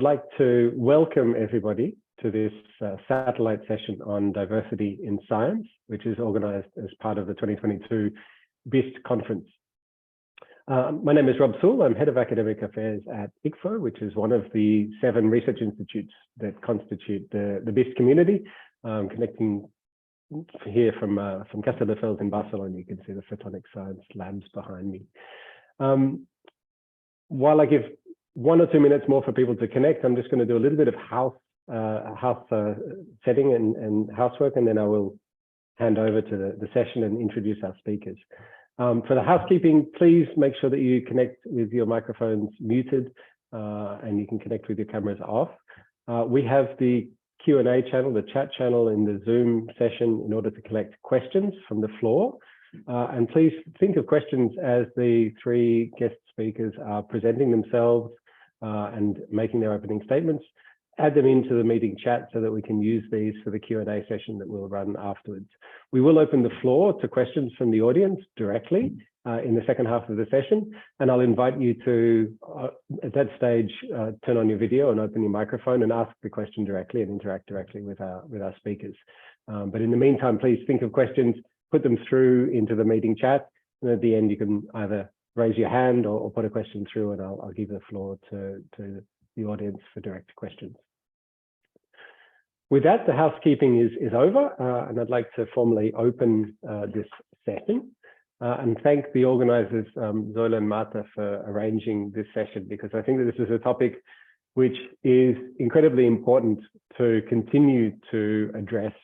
I'd like to welcome everybody to this satellite session on diversity in science, which is organized as part of the 2022 BIST conference. My name is Rob Sewell. I'm Head of Academic Affairs at ICFO, which is one of the 7 research institutes that constitute the BIST community. Connecting here from Castelldefels in Barcelona, you can see the photonic science labs behind me. While I give 1 or 2 minutes more for people to connect, I'm just going to do a little bit of house setting and housework, and then I will hand over to the session and introduce our speakers. For the housekeeping, please make sure that you connect with your microphones muted and you can connect with your cameras off. We have the Q&A channel, the chat channel in the Zoom session in order to collect questions from the floor. And please think of questions as the 3 guest speakers are presenting themselves and making their opening statements. Add them into the meeting chat so that we can use these for the Q&A session that we'll run afterwards. We will open the floor to questions from the audience directly in the second half of the session, and I'll invite you to, at that stage, turn on your video and open your microphone and ask the question directly and interact directly with our speakers. But in the meantime, please think of questions, put them through into the meeting chat, and at the end you can either raise your hand or put a question through, and I'll give the floor to the audience for direct questions. With that, the housekeeping is over, and I'd like to formally open this session and thank the organizers, Zoila and Marta, for arranging this session, because I think that this is a topic which is incredibly important to continue to address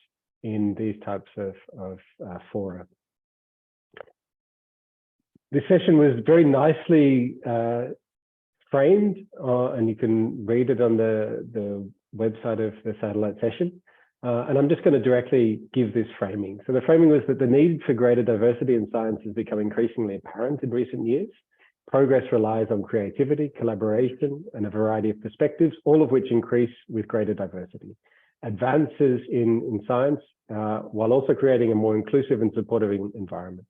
in these types of fora. This session was very nicely framed, and you can read it on the website of the satellite session. And I'm just going to directly give this framing. So the framing was that the need for greater diversity in science has become increasingly apparent in recent years. Progress relies on creativity, collaboration, and a variety of perspectives, all of which increase with greater diversity. Advances in science, while also creating a more inclusive and supportive environment.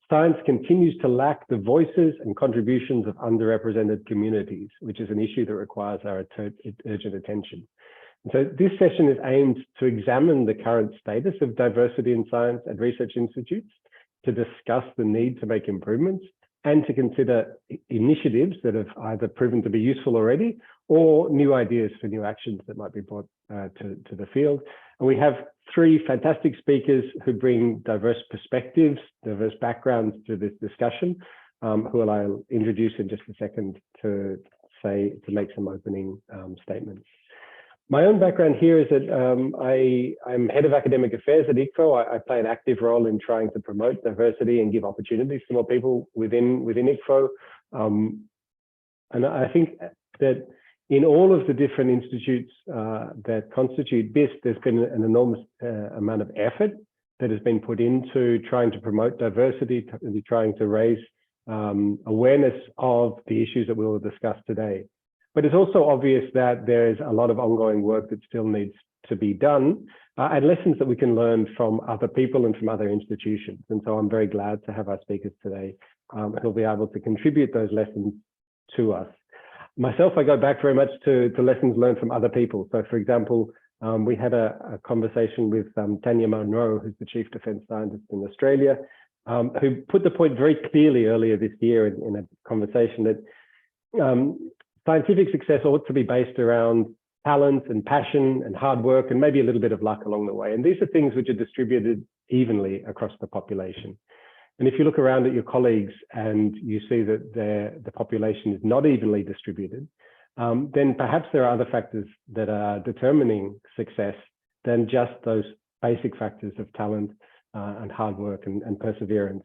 Science continues to lack the voices and contributions of underrepresented communities, which is an issue that requires our urgent attention. And so this session is aimed to examine the current status of diversity in science at research institutes, to discuss the need to make improvements, and to consider initiatives that have either proven to be useful already or new ideas for new actions that might be brought to the field. And we have 3 fantastic speakers who bring diverse perspectives, diverse backgrounds to this discussion, who I'll introduce in just a second to make some opening statements. My own background here is that I'm Head of Academic Affairs at ICFO. I play an active role in trying to promote diversity and give opportunities to more people within ICFO. And I think that in all of the different institutes that constitute BIST, there's been an enormous amount of effort that has been put into trying to promote diversity, trying to raise awareness of the issues that we will discuss today. But it's also obvious that there's a lot of ongoing work that still needs to be done, and lessons that we can learn from other people and from other institutions. And so I'm very glad to have our speakers today who'll be able to contribute those lessons to us. Myself, I go back very much to lessons learned from other people. So, for example, we had a conversation with Tanya Monroe, who's the Chief Defence Scientist in Australia, who put the point very clearly earlier this year in a conversation that scientific success ought to be based around talent and passion and hard work and maybe a little bit of luck along the way. And these are things which are distributed evenly across the population. And if you look around at your colleagues and you see that the population is not evenly distributed, then perhaps there are other factors that are determining success than just those basic factors of talent and hard work and perseverance.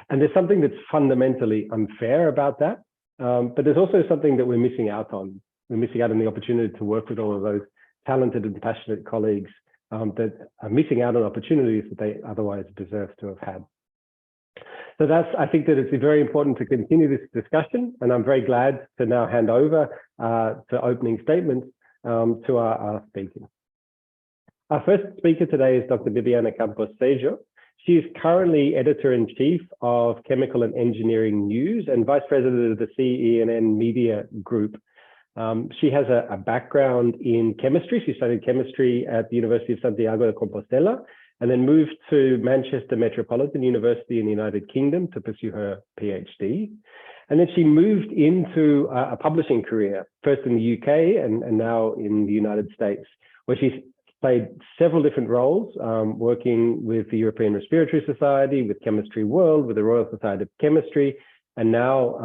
And there's something that's fundamentally unfair about that. But there's also something that we're missing out on. We're missing out on the opportunity to work with all of those talented and passionate colleagues that are missing out on opportunities that they otherwise deserve to have had. So I think that it's very important to continue this discussion, and I'm very glad to now hand over to opening statements to our speakers. Our first speaker today is Dr. Bibiana Campos-Sejo. She is currently Editor-in-Chief of Chemical and Engineering News and Vice President of the CENN Media Group. She has a background in chemistry. She studied chemistry at the University of Santiago de Compostela and then moved to Manchester Metropolitan University in the United Kingdom to pursue her PhD. And then she moved into a publishing career, first in the UK and now in the United States, where she's played several different roles, working with the European Respiratory Society, with Chemistry World, with the Royal Society of Chemistry, and now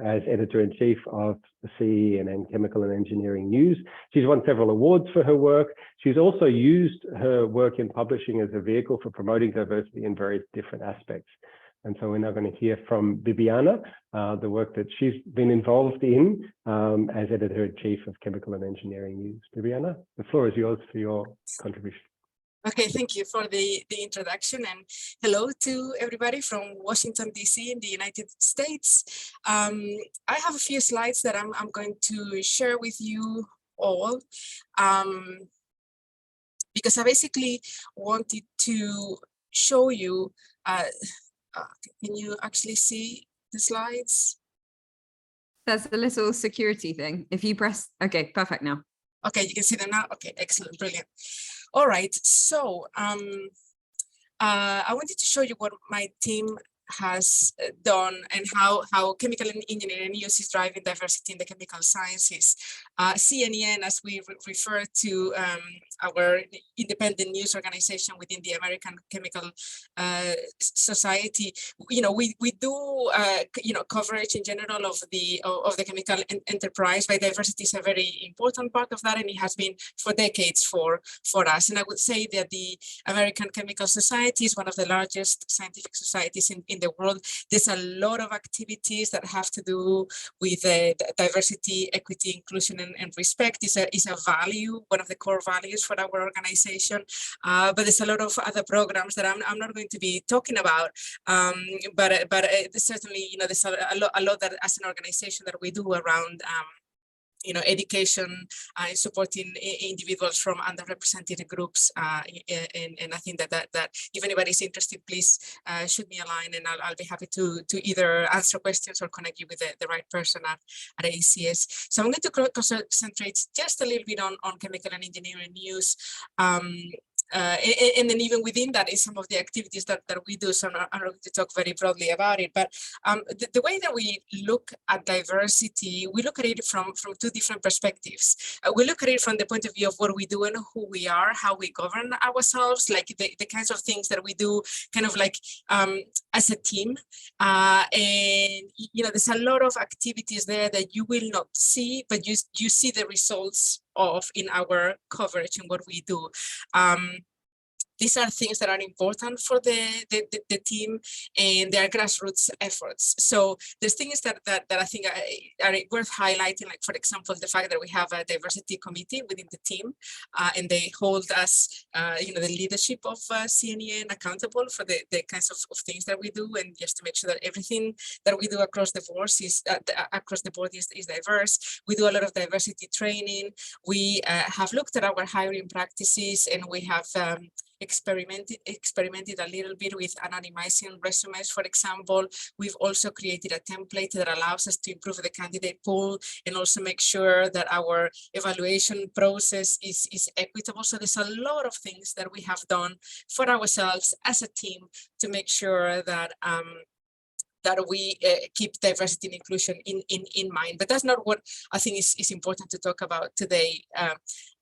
as editor-in-chief of the CNN Chemical and Engineering News. She's won several awards for her work. She's also used her work in publishing as a vehicle for promoting diversity in various different aspects. And so we're now going to hear from Bibiana, the work that she's been involved in as editor-in-chief of Chemical and Engineering News. Bibiana, the floor is yours for your contribution. Okay, thank you for the introduction, and hello to everybody from Washington, D.C. in the United States. I have a few slides that I'm going to share with you all because I basically wanted to show you, can you actually see the slides? There's a little security thing. If you press, okay, perfect now. Okay, you can see them now. Okay, excellent, brilliant. All right, so I wanted to show you what my team has done and how chemical engineering uses driving diversity in the chemical sciences. CNN, as we refer to our independent news organization within the American Chemical Society, we do coverage in general of the chemical enterprise. But diversity is a very important part of that, and it has been for decades for us. And I would say that the American Chemical Society is one of the largest scientific societies in the world. There's a lot of activities that have to do with diversity, equity, inclusion, and respect. Is a value, one of the core values for our organization. But there's a lot of other programs that I'm not going to be talking about. But certainly, there's a lot that as an organization that we do around education and supporting individuals from underrepresented groups. And I think that if anybody's interested, please shoot me a line, and I'll be happy to either answer questions or connect you with the right person at ACS. So I'm going to concentrate just a little bit on chemical and engineering news. And then even within that is some of the activities that we do. So I'm not going to talk very broadly about it, but the way that we look at diversity, we look at it from two different perspectives. We look at it from the point of view of what we do and who we are, how we govern ourselves, like the kinds of things that we do kind of like as a team. And, there's a lot of activities there that you will not see, but you see the results of in our coverage and what we do. These are things that are important for the team, and they are grassroots efforts. So there's things that I think are worth highlighting, like, for example, the fact that we have a diversity committee within the team, and they hold us, the leadership of CNN accountable for the kinds of things that we do, and just to make sure that everything that we do across the board is diverse. We do a lot of diversity training. We have looked at our hiring practices, and we have experimented a little bit with anonymizing resumes, for example. We've also created a template that allows us to improve the candidate pool and also make sure that our evaluation process is equitable. So there's a lot of things that we have done for ourselves as a team to make sure that we keep diversity and inclusion in mind. But that's not what I think is important to talk about today.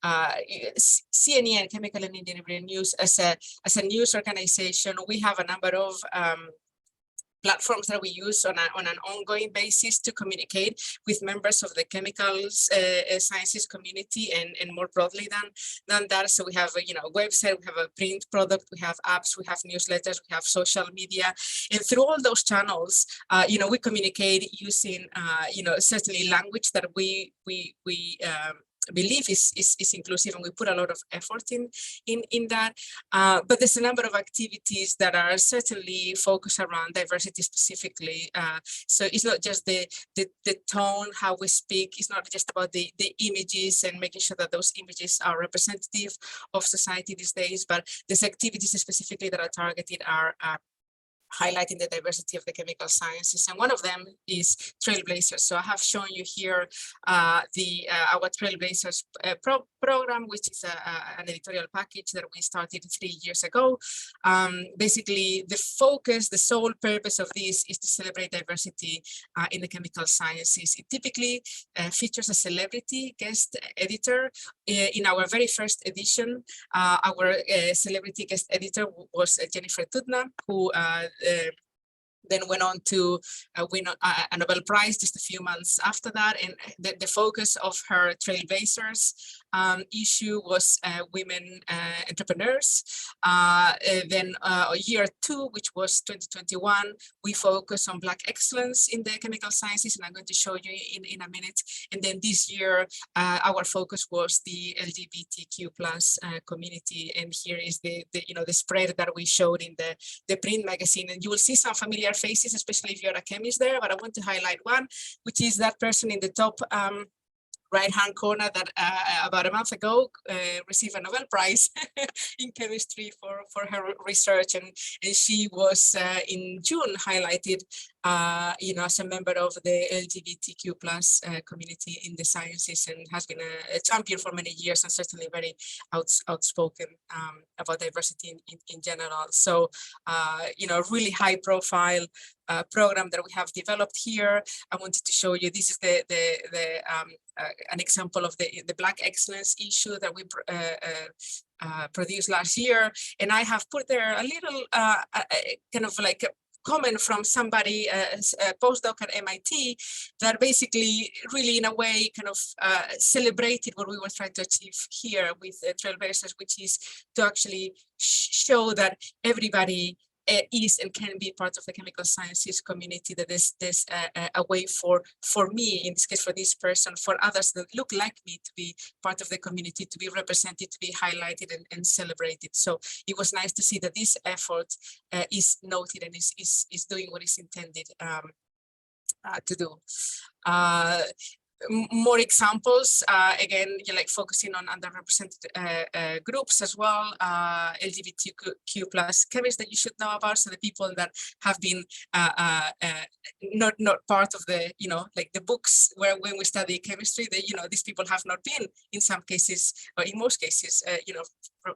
CNN, Chemical and Engineering News, as a news organization, we have a number of platforms that we use on an ongoing basis to communicate with members of the chemicals sciences community and more broadly than that. So we have a website, we have a print product, we have apps, we have newsletters, we have social media, and through all those channels, we communicate using certainly language that we believe is inclusive, and we put a lot of effort in that. But there's a number of activities that are certainly focused around diversity specifically. So it's not just the tone, how we speak. It's not just about the images and making sure that those images are representative of society these days, but there's activities specifically that are targeted are highlighting the diversity of the chemical sciences, and one of them is Trailblazers. So I have shown you here our Trailblazers program, which is an editorial package that we started 3 years ago. Basically, the focus, the sole purpose of this is to celebrate diversity in the chemical sciences. It typically features a celebrity guest editor. In our very first edition, our celebrity guest editor was Jennifer Doudna, who then went on to win a Nobel Prize just a few months after that. And the focus of her Trailblazers issue was women entrepreneurs. Then year 2, which was 2021, we focus on Black excellence in the chemical sciences, and I'm going to show you in a minute. And then this year, our focus was the LGBTQ plus community. And here is the spread that we showed in the print magazine. And you will see some familiar faces, especially if you're a chemist there, but I want to highlight one, which is that person in the top right-hand corner that about a month ago received a Nobel Prize in chemistry for her research, and she was in June highlighted, as a member of the LGBTQ plus community in the sciences, and has been a champion for many years, and certainly very outspoken about diversity in general. So, really high-profile program that we have developed here. I wanted to show you, this is an example of the Black excellence issue that we produced last year. And I have put there a little kind of like a comment from somebody, a postdoc at MIT, that basically really in a way kind of celebrated what we were trying to achieve here with Trailblazers, which is to actually show that everybody is and can be part of the chemical sciences community, that there's a way for me, in this case for this person, for others that look like me, to be part of the community, to be represented, to be highlighted and celebrated. So it was nice to see that this effort is noted and is doing what is intended to do. More examples, again, like focusing on underrepresented groups as well, LGBTQ plus chemists that you should know about. So the people that have been not part of the, like the books where when we study chemistry, that, these people have not been in some cases, or in most cases,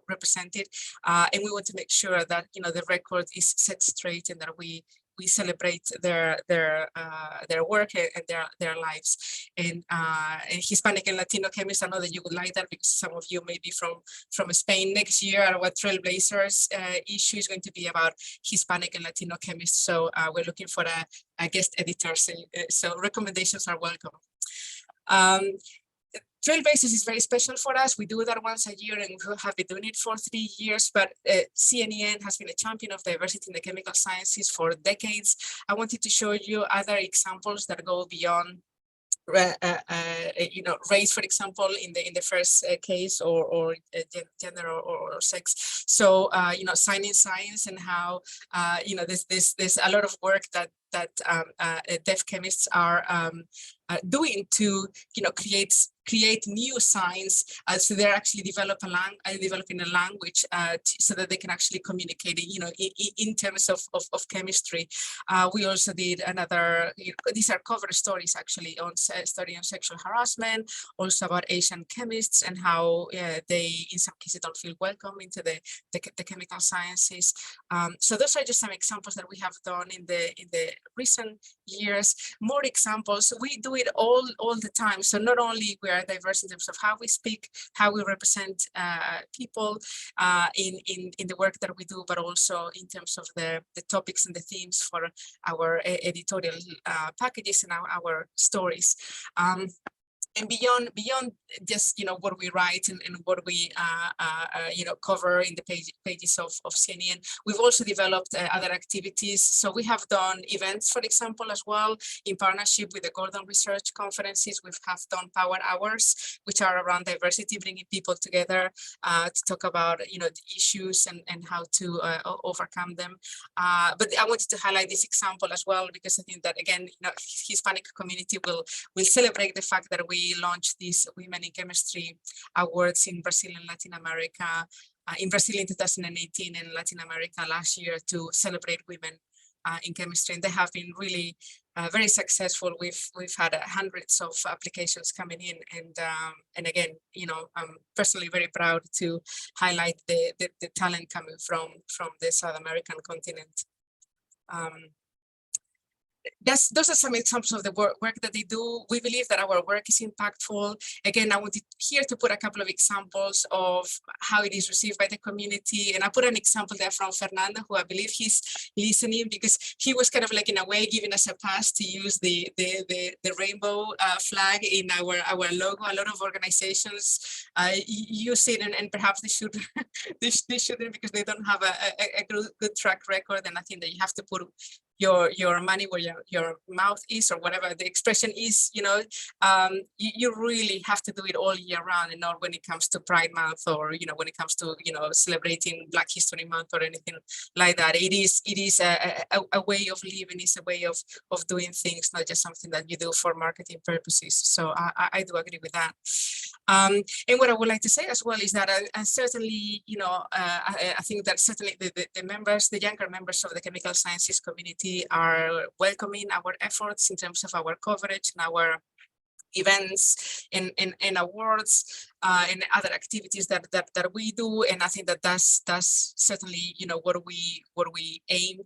represented. And we want to make sure that, the record is set straight and that we celebrate their work and their lives. And Hispanic and Latino chemists, I know that you would like that because some of you may be from Spain. Next year, our Trailblazers issue is going to be about Hispanic and Latino chemists. So we're looking for a guest editor. So recommendations are welcome. Trailblazers is very special for us. We do that once a year and we have been doing it for 3 years, but CNN has been a champion of diversity in the chemical sciences for decades. I wanted to show you other examples that go beyond race, for example, in the first case, or gender or sex. So signing science, and how there's a lot of work that deaf chemists are doing to create new science. So they're actually developing a language so that they can actually communicate, in terms of chemistry. We also did another, these are cover stories actually on study on sexual harassment, also about Asian chemists and how they in some cases don't feel welcome into the chemical sciences. So those are just some examples that we have done in the recent years. More examples, we do it all the time. So not only we are diverse in terms of how we speak, how we represent people in the work that we do, but also in terms of the topics and the themes for our editorial packages and our stories. And beyond just what we write and what we cover in the pages of CNN, we've also developed other activities. So we have done events, for example, as well, in partnership with the Gordon Research Conferences. We have done power hours, which are around diversity, bringing people together to talk about the issues and how to overcome them. But I wanted to highlight this example as well because I think that, again, Hispanic community will celebrate the fact that we launched these Women in Chemistry Awards in Brazil and Latin America, in Brazil in 2018 and Latin America last year, to celebrate women in chemistry, and they have been really very successful. We've had hundreds of applications coming in, and again, I'm personally very proud to highlight the talent coming from the South American continent. Those are some examples of the work that they do. We believe that our work is impactful. Again, I wanted here to put a couple of examples of how it is received by the community. And I put an example there from Fernando, who I believe he's listening, because he was kind of like, in a way, giving us a pass to use the rainbow flag in our logo. A lot of organizations use it, and perhaps they should they shouldn't, because they don't have a good track record. And I think that you have to put your money where your mouth is, or whatever the expression is. You really have to do it all year round, and not when it comes to Pride Month, or when it comes to celebrating Black History Month or anything like that. It is a way of living, it's a way of doing things, not just something that you do for marketing purposes. So I do agree with that. And what I would like to say as well is that I certainly, I think that certainly the members, the younger members of the chemical sciences community are welcoming our efforts in terms of our coverage and our events and awards and other activities that we do. And I think that that's certainly what we aim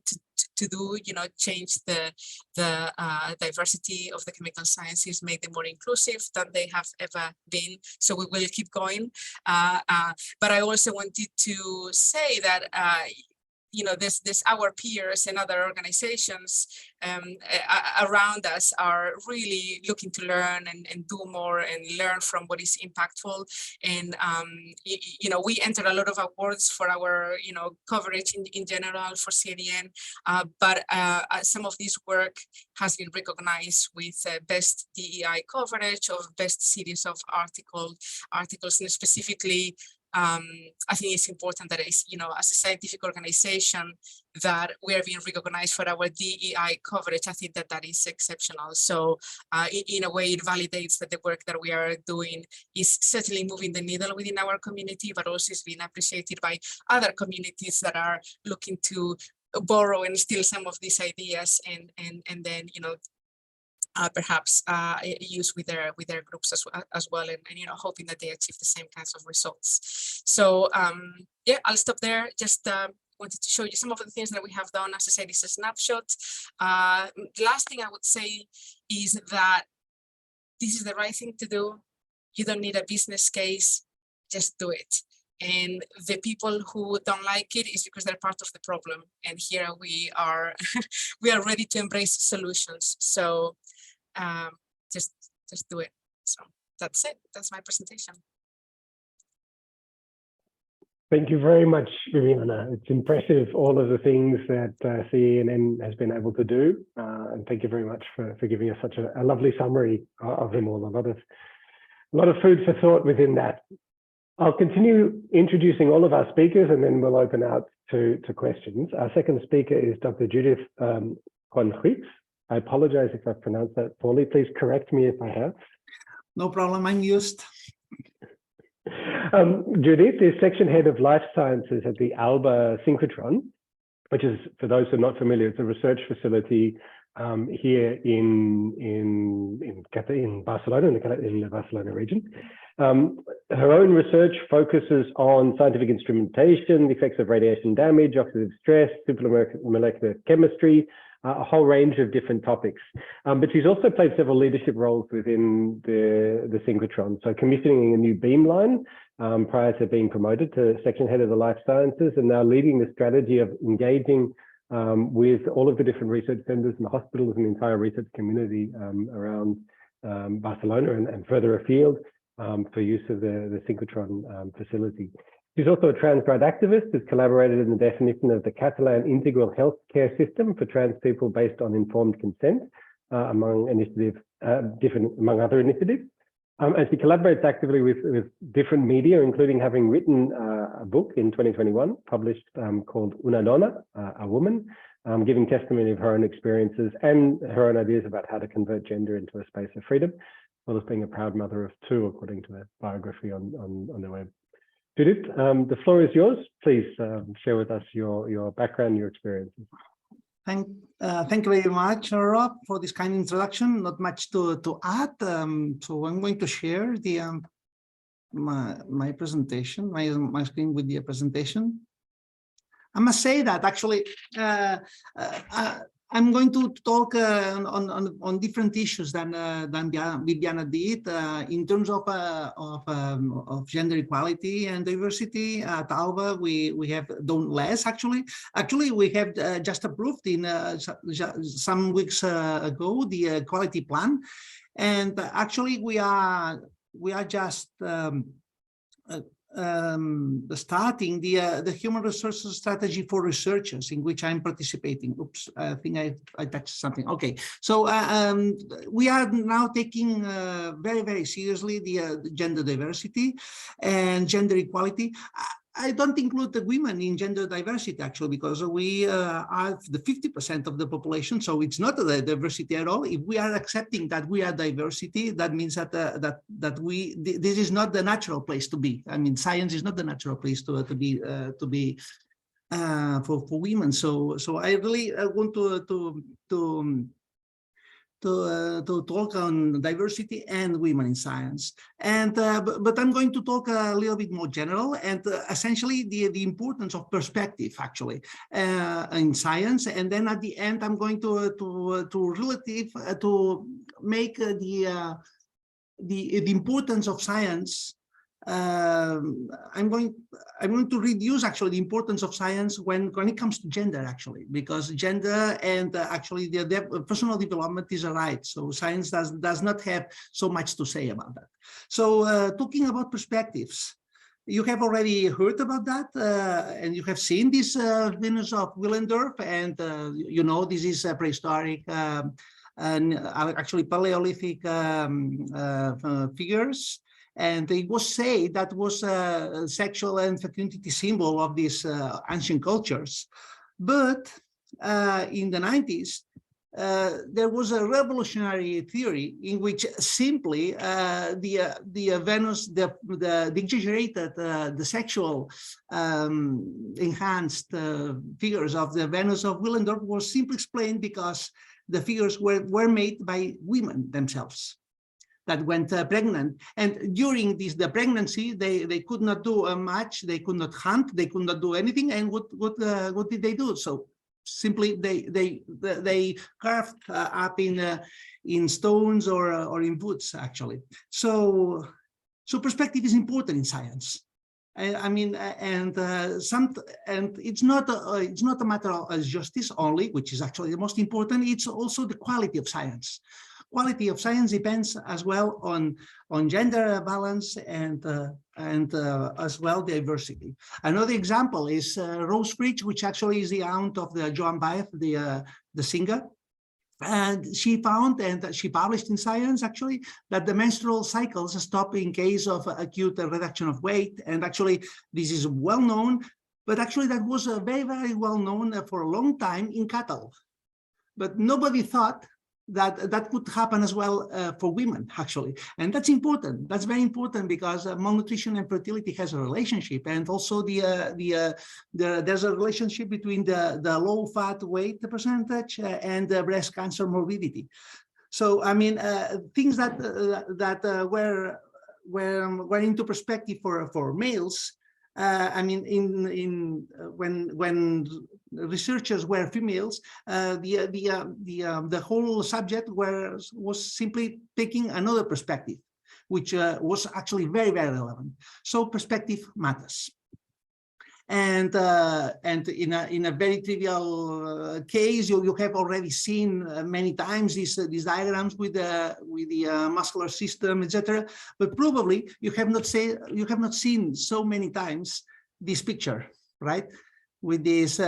to do, change the diversity of the chemical sciences, make them more inclusive than they have ever been. So we will keep going. But I also wanted to say that this our peers and other organizations around us are really looking to learn and do more and learn from what is impactful. And we enter a lot of awards for our coverage in general for CNEN, but some of this work has been recognized with best DEI coverage of best series of articles, and specifically I think it's important that as a scientific organization that we are being recognized for our DEI coverage. I think that is exceptional. So in a way, it validates that the work that we are doing is certainly moving the needle within our community, but also is being appreciated by other communities that are looking to borrow and steal some of these ideas and then perhaps use with their groups as well, and hoping that they achieve the same kinds of results. So yeah, I'll stop there. Just wanted to show you some of the things that we have done. As I said, it's a snapshot. The last thing I would say is that this is the right thing to do. You don't need a business case, just do it. And the people who don't like it is because they're part of the problem. And here we are, we are ready to embrace solutions. So just do it. So that's it. That's my presentation. Thank you very much, Viviana. It's impressive, all of the things that CNN has been able to do. And thank you very much for giving us such a lovely summary of them all. A lot of food for thought within that. I'll continue introducing all of our speakers, and then we'll open out to questions. Our second speaker is Dr. Judith Conrix. I apologize if I've pronounced that poorly. Please correct me if I have. No problem, I'm used. Judith is section head of life sciences at the ALBA synchrotron, which is, for those who are not familiar, it's a research facility here in Barcelona, in the Barcelona region. Her own research focuses on scientific instrumentation, the effects of radiation damage, oxidative stress, supermolecular chemistry, a whole range of different topics. But she's also played several leadership roles within the synchrotron. So commissioning a new beamline prior to being promoted to section head of the life sciences, and now leading the strategy of engaging with all of the different research centers and the hospitals and the entire research community around Barcelona and further afield for use of the synchrotron facility. She's also a transgrad activist who's collaborated in the definition of the Catalan integral healthcare system for trans people based on informed consent, among other initiatives. And she collaborates actively with different media, including having written a book in 2021, published called Una Dona, a woman, giving testimony of her own experiences and her own ideas about how to convert gender into a space of freedom, as well as being a proud mother of two, according to a biography on the web. Judith, the floor is yours. Please share with us your background, your experiences. Thank you very much, Rob, for this kind introduction. Not much to add. So I'm going to share the my presentation, my screen with the presentation. I must say that actually I'm going to talk on different issues than Viviana did in terms of gender equality and diversity. At ALBA, we have done less actually. Actually, we have just approved in some weeks ago the equality plan, and actually we are just starting the human resources strategy for researchers, in which I'm participating. Oops, I think I touched something. Okay, so we are now taking very, very seriously the gender diversity and gender equality. I don't include the women in gender diversity actually, because we are the 50% of the population, so it's not a diversity at all. If we are accepting that we are diversity, that means that this is not the natural place to be. I mean, science is not the natural place to be for women. So I really want to talk on diversity and women in science, and but I'm going to talk a little bit more general and essentially the importance of perspective actually in science, and then at the end I'm going to make the importance of science. I'm going to reduce actually the importance of science when it comes to gender actually, because gender and actually the personal development is a right. So science does not have so much to say about that. So talking about perspectives, you have already heard about that, and you have seen this Venus of Willendorf, and you know this is a prehistoric and actually Paleolithic figures. And it was said that was a sexual and fecundity symbol of these ancient cultures. But in the 90s, there was a revolutionary theory in which simply the Venus, the exaggerated, the sexual enhanced figures of the Venus of Willendorf was simply explained because the figures were made by women themselves that went pregnant, and during the pregnancy they could not do much. They could not hunt, they could not do anything. And what did they do? So simply they carved up in stones or in woods actually. So perspective is important in science. I mean, and it's not a matter of justice only, which is actually the most important. It's also the quality of science. Quality of science depends as well on gender balance and as well diversity. Another example is Rose Fritsch, which actually is the aunt of the Joan Baez, the singer. And she found, and she published in Science actually, that the menstrual cycles stop in case of acute reduction of weight. And actually this is well known, but actually that was very, very well known for a long time in cattle. But nobody thought that could happen as well for women actually, and that's important. That's very important because malnutrition and fertility has a relationship, and also there's a relationship between the low fat weight percentage and the breast cancer morbidity. So I mean things that were into perspective for males. I mean, when researchers were females, the whole subject was simply taking another perspective, which was actually very, very relevant. So perspective matters. And in a very trivial case, you have already seen many times these diagrams with the muscular system, etc. But probably you have not seen so many times this picture, right? With this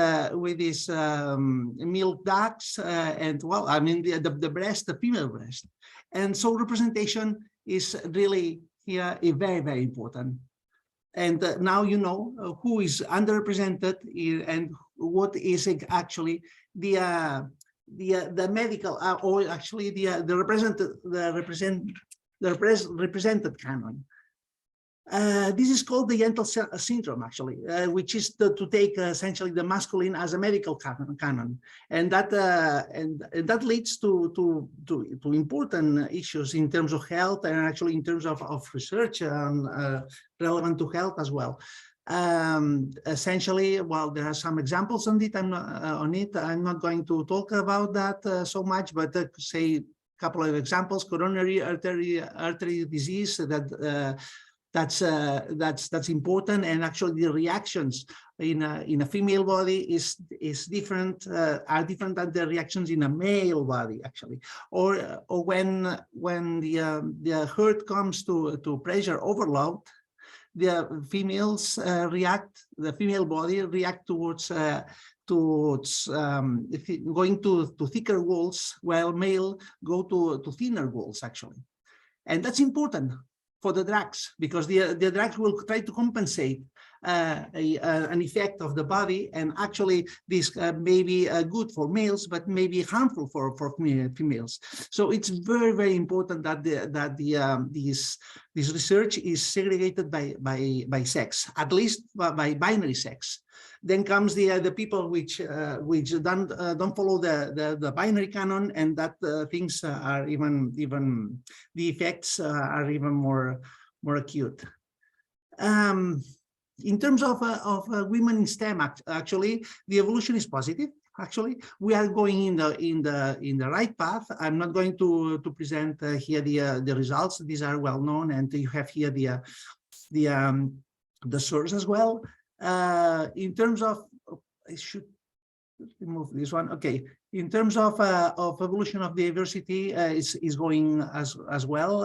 milk ducts and, well, I mean the breast, the female breast, and so representation is really here very, very important. And now you know who is underrepresented and what is actually the medical or actually the represented canon. This is called the Yentl syndrome, actually, which is to take essentially the masculine as a medical canon, and that leads to important issues in terms of health and actually in terms of research relevant to health as well. Essentially, well, there are some examples on it. I'm not going to talk about that so much, but say a couple of examples: coronary artery disease that's important, and actually the reactions in a female body is different, are different than the reactions in a male body, actually. Or when the heart comes to pressure overload, the females the female body react towards going to thicker walls, while male go to thinner walls, actually. And that's important for the drugs, because the drugs will try to compensate an effect of the body, and actually this may be good for males, but may be harmful for females. So it's very, very important that this research is segregated by sex, at least by binary sex. Then comes the people which don't follow the binary canon, and that things are even the effects are even more acute. In terms of women in STEM, actually, the evolution is positive. Actually, we are going in the right path. I'm not going to present here the results. These are well known, and you have here the source as well. In terms of, I should remove this one. Okay. In terms of evolution of diversity, is going as well,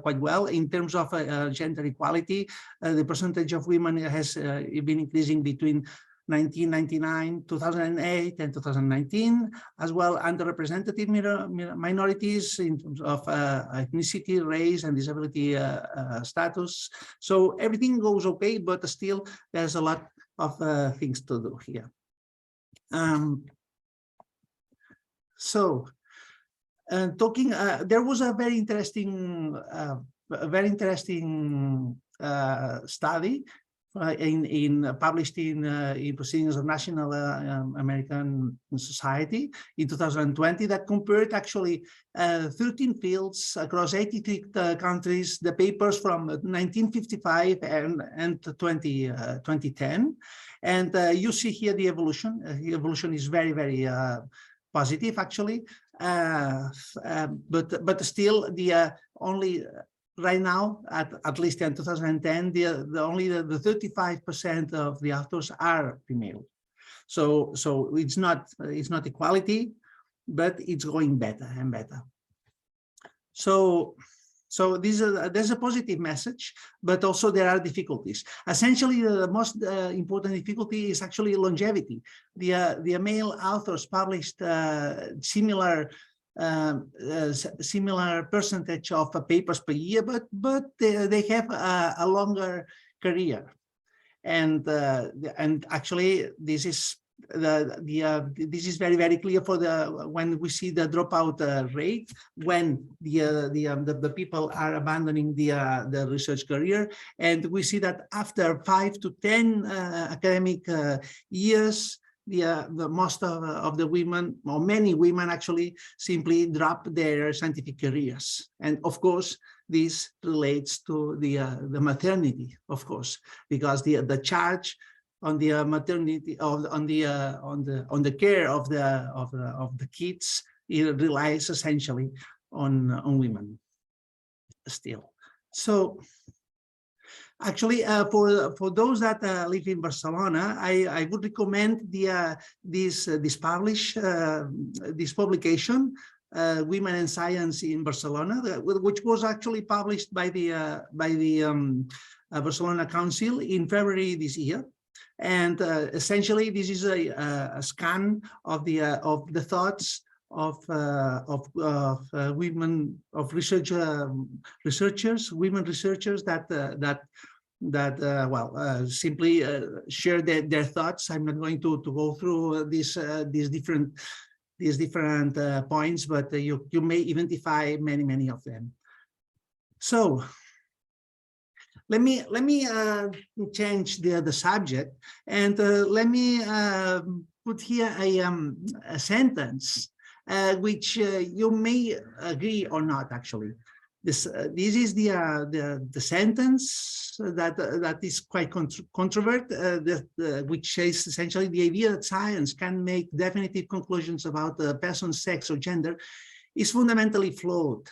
quite well. In terms of gender equality, the percentage of women has been increasing between 1999, 2008, and 2019, as well underrepresented minorities in terms of ethnicity, race, and disability status. So everything goes okay, but still there's a lot of things to do here. There was a very interesting study published in Proceedings of National American Society in 2020 that compared actually 13 fields across 83 countries, the papers from 1955 and 2010. And you see here the evolution. The evolution is very, very positive, actually. But still, only right now, at least in 2010, only the 35% of the authors are female. So it's not equality, but it's going better and better. So there's a positive message, but also there are difficulties. Essentially, the most important difficulty is actually longevity. The male authors published similar percentage of papers per year, but they have a longer career, and actually this is this is very, very clear for when we see the dropout rate, when the people are abandoning the research career, and we see that after 5 to 10 academic years, the most of the women, or many women actually, simply drop their scientific careers. And of course, this relates to the maternity, of course, because the charge on the maternity, on the care of the kids, it relies essentially on women still. So actually, for those that live in Barcelona, I would recommend this publication, Women and Science in Barcelona, which was actually published by the Barcelona Council in February this year. And essentially, this is a scan of the thoughts of women, of researchers, women researchers that simply share their thoughts. I'm not going to go through these different points, but you may identify many of them. So let me change the subject, and let me put here a sentence which you may agree or not. Actually, this is the sentence that is quite controversial, which is essentially the idea that science can make definitive conclusions about a person's sex or gender is fundamentally flawed.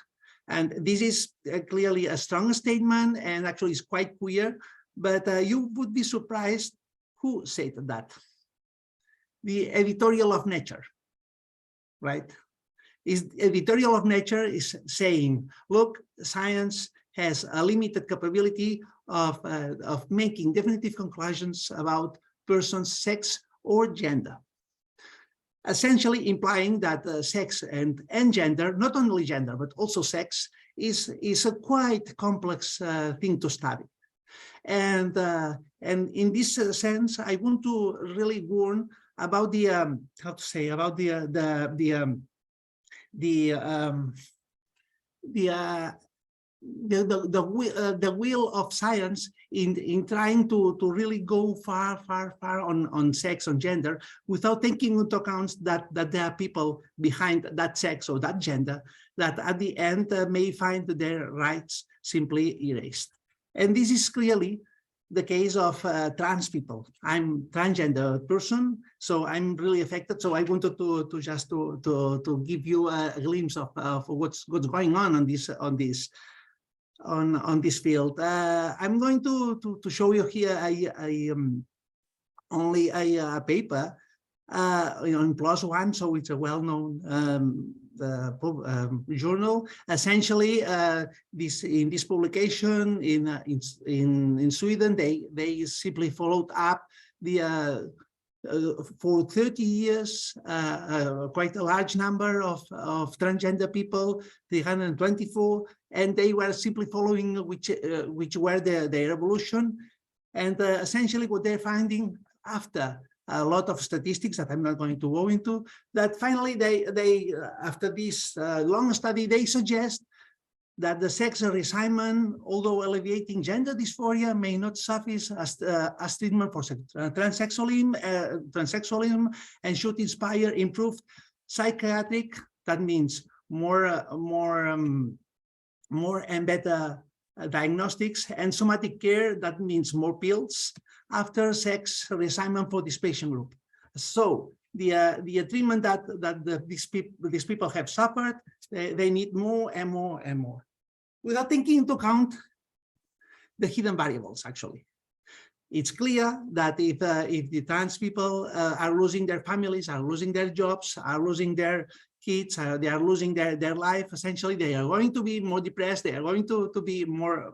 And this is clearly a strong statement, and actually is quite queer, but you would be surprised who said that. The editorial of Nature, right? Editorial of Nature is saying, look, science has a limited capability of making definitive conclusions about person's sex or gender. Essentially implying that sex and gender, not only gender, but also sex, is a quite complex thing to study. And in this sense, I want to really warn about the how to say, about the will of science in trying to really go far on sex, on gender, without taking into account that there are people behind that sex or that gender that at the end may find their rights simply erased. And this is clearly the case of trans people. I'm transgender person, so I'm really affected. So I wanted to just to give you a glimpse of what's going on this field. I'm going to show you here only a paper in PLOS ONE, so it's a well-known journal. Essentially, in this publication in Sweden, they simply followed up the for 30 years, quite a large number of transgender people, 324, and they were simply following which were their evolution. And essentially what they're finding after a lot of statistics that I'm not going to go into, that finally they after this long study, they suggest that the sex reassignment, although alleviating gender dysphoria, may not suffice as treatment for transsexualism, and should inspire improved psychiatric, that means more and better diagnostics, and somatic care, that means more pills, after sex reassignment for this patient group. So the treatment that these people have suffered, they need more and more and more, without taking into account the hidden variables. Actually, it's clear that if the trans people are losing their families, are losing their jobs, are losing their kids, they are losing their life, essentially they are going to be more depressed, they are going to be more,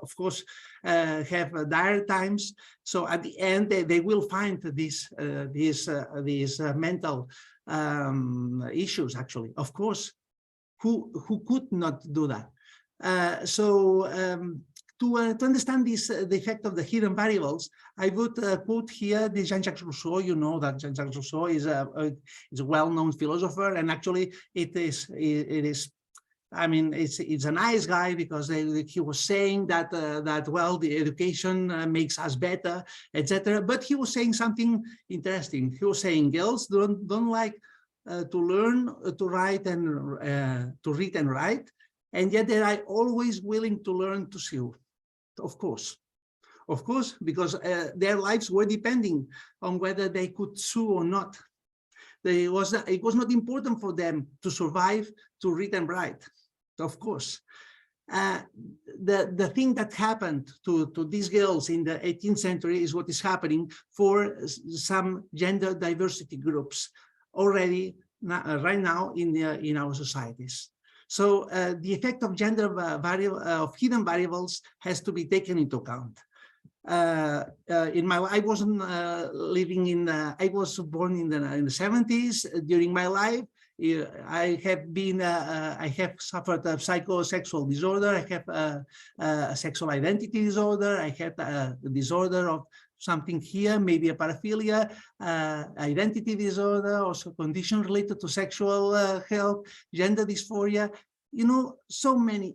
of course, have dire times. So at the end, they will find these mental issues, actually. Of course, who could not do that? To understand the effect of the hidden variables, I would put here the Jean-Jacques Rousseau. You know that Jean-Jacques Rousseau is a well-known philosopher, and actually it is. I mean, it's a nice guy, because he was saying that well, the education makes us better, etc. But he was saying something interesting. He was saying girls don't like to learn to write and to read and write, and yet they are always willing to learn to sew. Of course, because their lives were depending on whether they could sew or not. It was not important for them to survive, to read and write. Of course, the thing that happened to these girls in the 18th century is what is happening for some gender diversity groups already right now in our societies. So the effect of gender of hidden variables has to be taken into account. I wasn't living in. I was born in the 70s. During my life, I have suffered a psychosexual disorder. I have a sexual identity disorder. I had a disorder of something here, maybe a paraphilia, identity disorder, also condition related to sexual health, gender dysphoria. You know, so many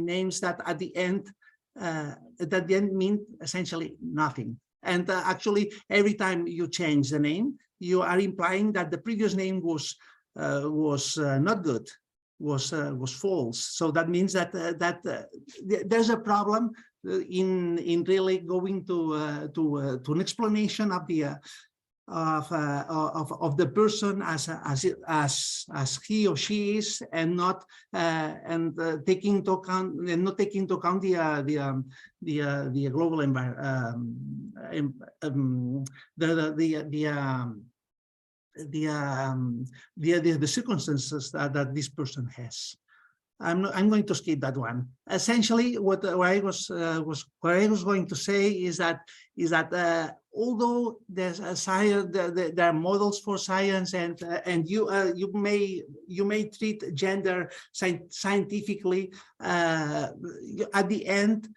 names that at the end that then mean essentially nothing. And actually, every time you change the name, you are implying that the previous name was not good, was false. So that means that there's a problem in really going to an explanation of the of the person as he or she is, and not taking into account the global environment, the circumstances that this person has. I'm going to skip that one. Essentially, what I was going to say is that although there's a science, there are models for science, and you may treat gender scientifically, at the end,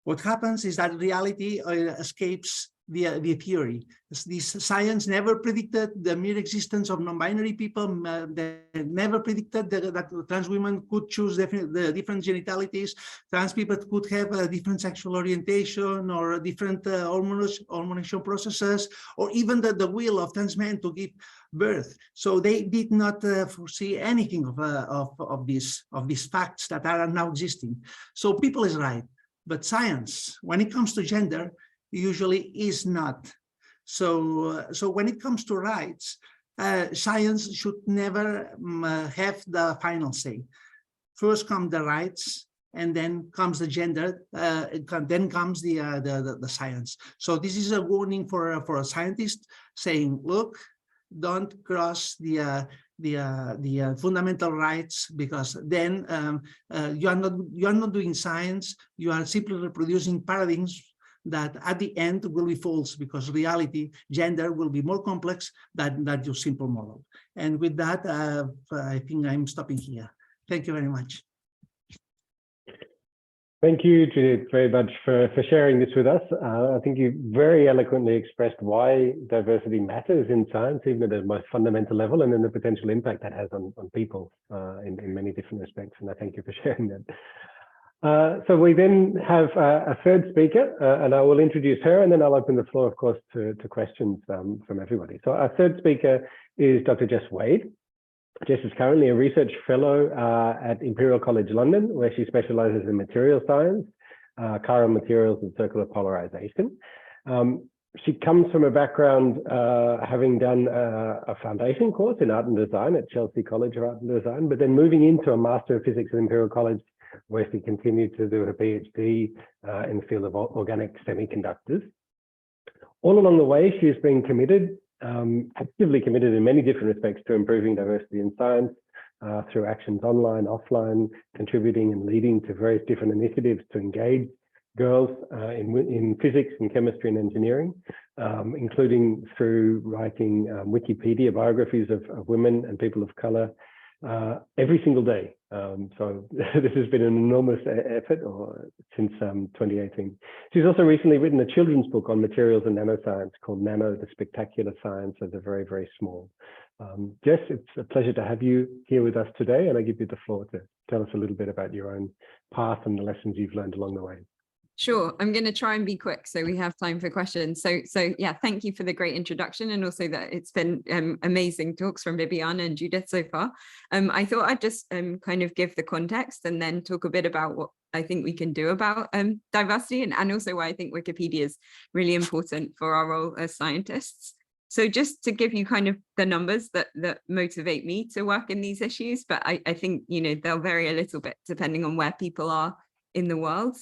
what happens is that reality escapes the theory. This science never predicted the mere existence of non-binary people. They never predicted that trans women could choose the different genitalities. Trans people could have a different sexual orientation or different hormonal processes, or even the will of trans men to give birth. So they did not foresee anything of these facts that are now existing. So people is right, but science, when it comes to gender, usually is not. So when it comes to rights, science should never have the final say. First come the rights, and then comes the gender, then comes the science. So this is a warning for a scientist, saying, look, don't cross the fundamental rights, because then you are not doing science. You are simply reproducing paradigms that at the end will be false, because reality, gender, will be more complex than your simple model. And with that, I think I'm stopping here. Thank you very much. Thank you, Judith, very much for sharing this with us. I think you very eloquently expressed why diversity matters in science, even at the most fundamental level, and then the potential impact that has on people in many different respects. And I thank you for sharing that. So we then have a third speaker, and I will introduce her, and then I'll open the floor, of course, to questions from everybody. So our third speaker is Dr. Jess Wade. Jess is currently a research fellow at Imperial College London, where she specializes in material science, chiral materials and circular polarization. She comes from a background having done a foundation course in art and design at Chelsea College of Art and Design, but then moving into a Master of Physics at Imperial College, where she continued to do her PhD in the field of organic semiconductors. All along the way, she has been committed, actively committed in many different respects to improving diversity in science through actions online, offline, contributing and leading to various different initiatives to engage girls in physics and chemistry and engineering, including through writing Wikipedia biographies of women and people of color every single day. So this has been an enormous effort since 2018. She's also recently written a children's book on materials and nanoscience called Nano, the Spectacular Science of the Very, Very Small. Jess, it's a pleasure to have you here with us today, and I give you the floor to tell us a little bit about your own path and the lessons you've learned along the way. Sure, I'm going to try and be quick so we have time for questions. So yeah, thank you for the great introduction, and also that it's been amazing talks from Viviana and Judith so far. I thought I'd just kind of give the context and then talk a bit about what I think we can do about diversity, and also why I think Wikipedia is really important for our role as scientists. So just to give you kind of the numbers that motivate me to work in these issues, but I think, you know, they'll vary a little bit depending on where people are in the world.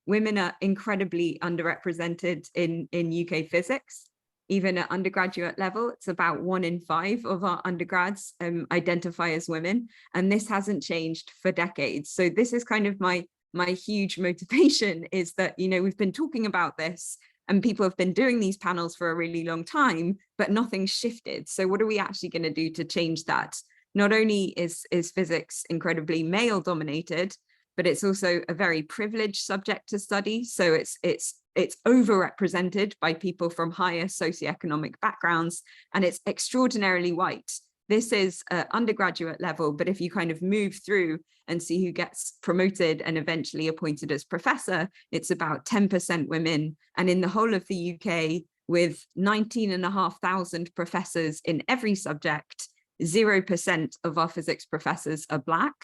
Women are incredibly underrepresented in UK physics. Even at undergraduate level, it's about 1 in 5 of our undergrads identify as women, and this hasn't changed for decades. So this is kind of my huge motivation, is that, you know, we've been talking about this and people have been doing these panels for a really long time, but nothing's shifted. So what are we actually going to do to change that? Not only is physics incredibly male dominated, but it's also a very privileged subject to study. So it's overrepresented by people from higher socioeconomic backgrounds, and it's extraordinarily white. this is undergraduate level, but if you kind of move through and see who gets promoted and eventually appointed as professor, it's about 10% women. And in the whole of the UK, with 19,500 professors in every subject, 0% of our physics professors are Black.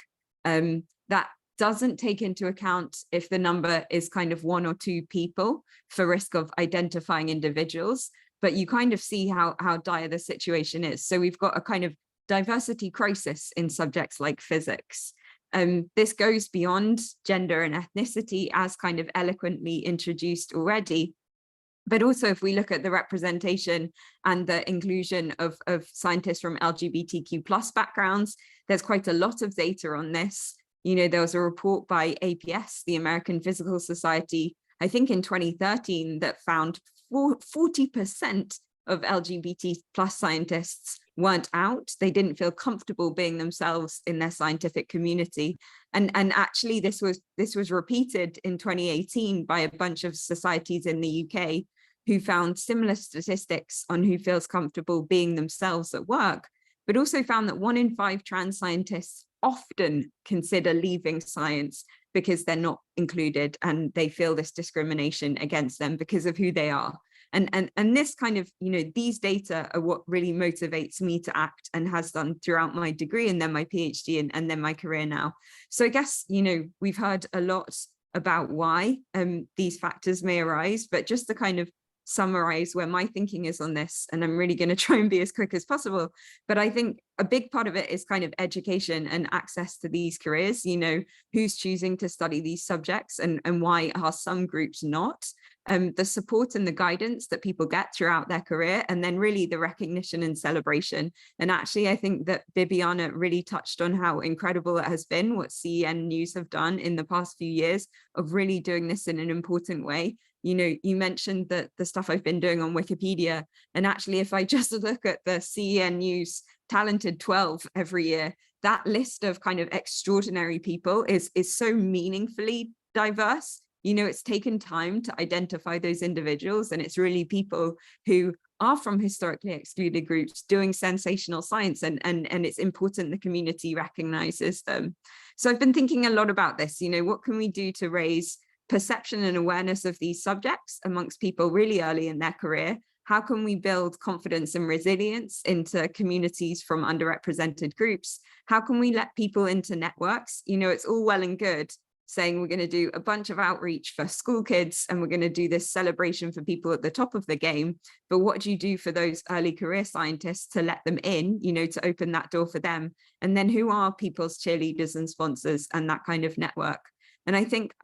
That doesn't take into account if the number is kind of 1 or 2 people for risk of identifying individuals, but you kind of see how dire the situation is. So we've got a kind of diversity crisis in subjects like physics. This goes beyond gender and ethnicity, as kind of eloquently introduced already. But also, if we look at the representation and the inclusion of scientists from LGBTQ+ backgrounds, there's quite a lot of data on this. You know, there was a report by APS, the American Physical Society, I think in 2013, that found 40% of LGBT+ scientists weren't out. They didn't feel comfortable being themselves in their scientific community. And actually this was repeated in 2018 by a bunch of societies in the UK who found similar statistics on who feels comfortable being themselves at work, but also found that 1 in 5 trans scientists often consider leaving science because they're not included and they feel this discrimination against them because of who they are. And this kind of, you know, these data are what really motivates me to act and has done throughout my degree and then my PhD and then my career now. So I guess, you know, we've heard a lot about why these factors may arise, but just to kind of summarize where my thinking is on this, and I'm really going to try and be as quick as possible, but I think a big part of it is kind of education and access to these careers. You know, who's choosing to study these subjects and why are some groups not? The support and the guidance that people get throughout their career, and then really the recognition and celebration. And actually, I think that Bibiana really touched on how incredible it has been what CEN News have done in the past few years of really doing this in an important way. You know, you mentioned that the stuff I've been doing on Wikipedia, and actually, if I just look at the CEN News Talented 12 every year, that list of kind of extraordinary people is so meaningfully diverse. You know, it's taken time to identify those individuals, and it's really people who are from historically excluded groups doing sensational science, and it's important the community recognizes them. So I've been thinking a lot about this. You know, what can we do to raise perception and awareness of these subjects amongst people really early in their career? How can we build confidence and resilience into communities from underrepresented groups? How can we let people into networks? You know, it's all well and good saying we're going to do a bunch of outreach for school kids and we're going to do this celebration for people at the top of the game. But what do you do for those early career scientists to let them in, you know, to open that door for them? And then who are people's cheerleaders and sponsors and that kind of network? And I think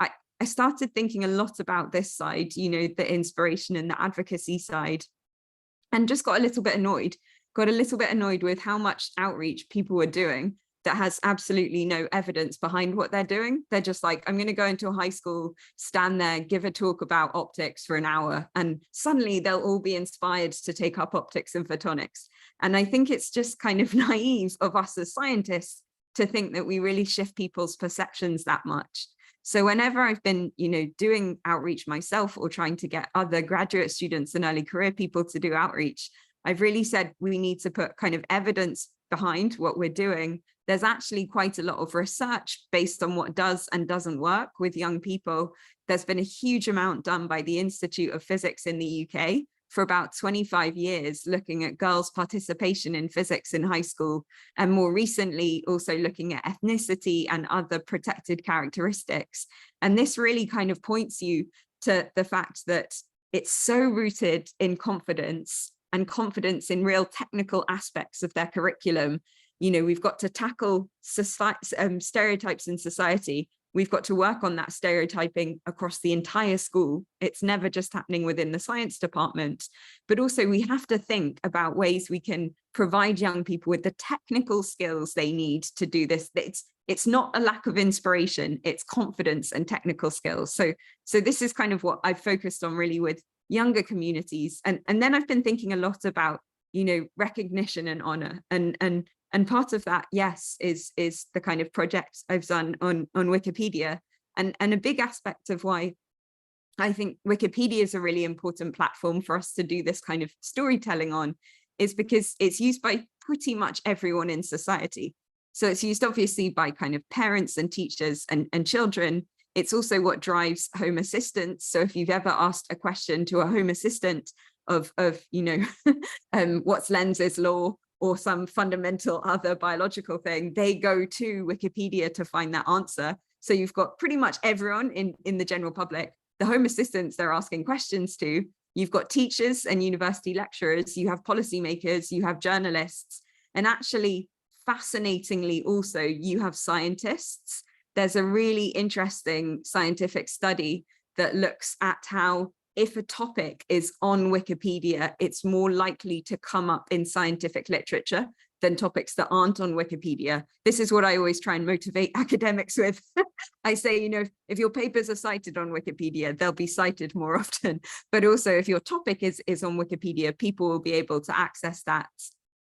I started thinking a lot about this side, you know, the inspiration and the advocacy side, and just got a little bit annoyed with how much outreach people were doing that has absolutely no evidence behind what they're doing. They're just like, I'm going to go into a high school, stand there, give a talk about optics for an hour, and suddenly they'll all be inspired to take up optics and photonics. And I think it's just kind of naive of us as scientists to think that we really shift people's perceptions that much. So whenever I've been, you know, doing outreach myself or trying to get other graduate students and early career people to do outreach, I've really said we need to put kind of evidence behind what we're doing. There's actually quite a lot of research based on what does and doesn't work with young people. There's been a huge amount done by the Institute of Physics in the UK for about 25 years, looking at girls' participation in physics in high school, and more recently also looking at ethnicity and other protected characteristics. And this really kind of points you to the fact that it's so rooted in confidence and confidence in real technical aspects of their curriculum. You know, we've got to tackle stereotypes in society. We've got to work on that stereotyping across the entire school. It's never just happening within the science department, but also we have to think about ways we can provide young people with the technical skills they need to do this. It's not a lack of inspiration, it's confidence and technical skills. So this is kind of what I've focused on really with younger communities. And then I've been thinking a lot about, you know, recognition and honor. And part of that, yes, is the kind of project I've done on Wikipedia. And a big aspect of why I think Wikipedia is a really important platform for us to do this kind of storytelling on is because it's used by pretty much everyone in society. So it's used obviously by kind of parents and teachers and children. It's also what drives home assistants. So if you've ever asked a question to a home assistant of you know, what's Lenz's law or some fundamental other biological thing, they go to Wikipedia to find that answer. So you've got pretty much everyone in the general public. The home assistants they're asking questions to. You've got teachers and university lecturers, you have policymakers, you have journalists, and actually, fascinatingly also, you have scientists. There's a really interesting scientific study that looks at how if a topic is on Wikipedia, it's more likely to come up in scientific literature than topics that aren't on Wikipedia. This is what I always try and motivate academics with. I say, you know, if your papers are cited on Wikipedia, they'll be cited more often. But also if your topic is on Wikipedia, people will be able to access that.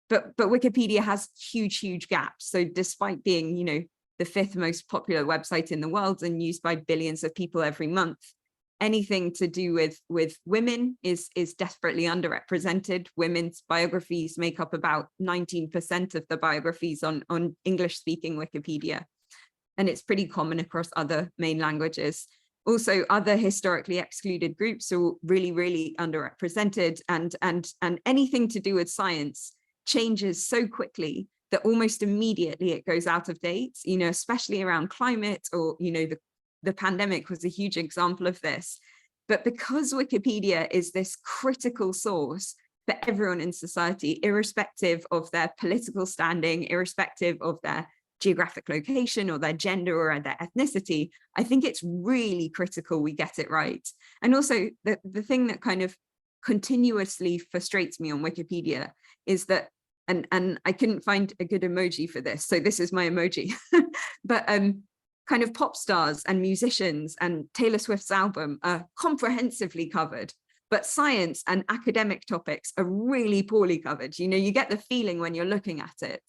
But Wikipedia has huge gaps. So despite being, you know, the 5th most popular website in the world and used by billions of people every month, anything to do with women is desperately underrepresented. Women's biographies make up about 19% of the biographies on English-speaking Wikipedia. And it's pretty common across other main languages. Also, other historically excluded groups are really underrepresented, and anything to do with science changes so quickly that almost immediately it goes out of date, you know, especially around climate, or, you know, the pandemic was a huge example of this. But because Wikipedia is this critical source for everyone in society, irrespective of their political standing, irrespective of their geographic location or their gender or their ethnicity, I think it's really critical we get it right. And also the thing that kind of continuously frustrates me on Wikipedia is that, and I couldn't find a good emoji for this, so this is my emoji, but kind of pop stars and musicians and Taylor Swift's album are comprehensively covered, but science and academic topics are really poorly covered. You know, you get the feeling when you're looking at it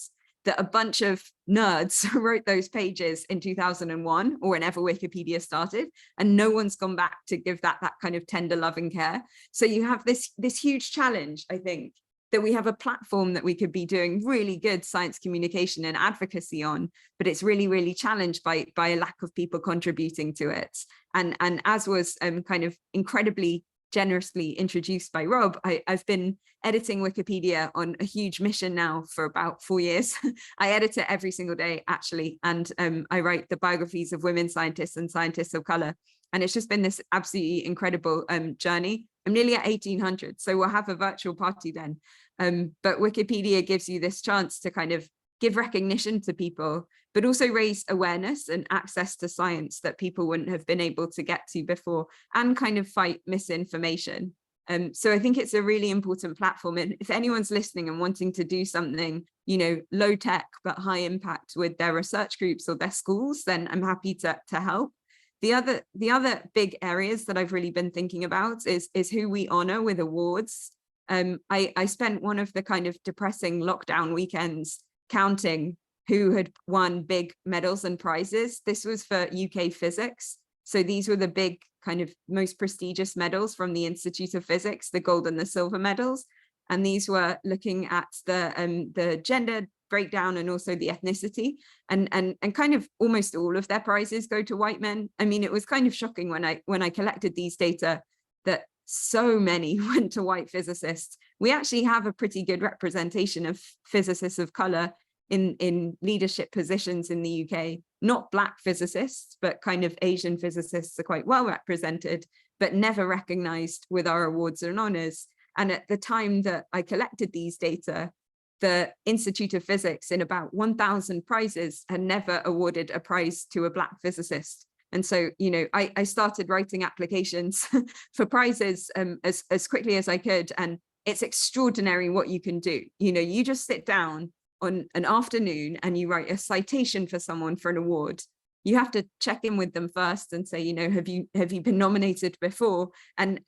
that a bunch of nerds wrote those pages in 2001 or whenever Wikipedia started, and no one's gone back to give that kind of tender loving care. So you have this huge challenge, I think, that we have a platform that we could be doing really good science communication and advocacy on, but it's really challenged by a lack of people contributing to it. And as was kind of incredibly generously introduced by Rob, I've been editing Wikipedia on a huge mission now for about 4 years. I edit it every single day, actually, and I write the biographies of women scientists and scientists of color. And it's just been this absolutely incredible journey. I'm nearly at 1800, so we'll have a virtual party then. But Wikipedia gives you this chance to kind of give recognition to people, but also raise awareness and access to science that people wouldn't have been able to get to before, and kind of fight misinformation. So I think it's a really important platform. And if anyone's listening and wanting to do something, you know, low tech but high impact with their research groups or their schools, then I'm happy to help. The other big areas that I've really been thinking about is who we honor with awards. I spent one of the kind of depressing lockdown weekends counting who had won big medals and prizes. This was for UK physics. So these were the big kind of most prestigious medals from the Institute of Physics, the gold and the silver medals. And these were looking at the gender breakdown and also the ethnicity, and kind of almost all of their prizes go to white men. I mean, it was kind of shocking when I collected these data that so many went to white physicists. We actually have a pretty good representation of physicists of color in leadership positions in the UK. Not Black physicists, but kind of Asian physicists are quite well represented, but never recognized with our awards and honors. And at the time that I collected these data, the Institute of Physics in about 1,000 prizes had never awarded a prize to a Black physicist. And so, you know, I started writing applications for prizes as quickly as I could. And it's extraordinary what you can do. You know, you just sit down on an afternoon and you write a citation for someone for an award. You have to check in with them first and say, you know, have you been nominated before? And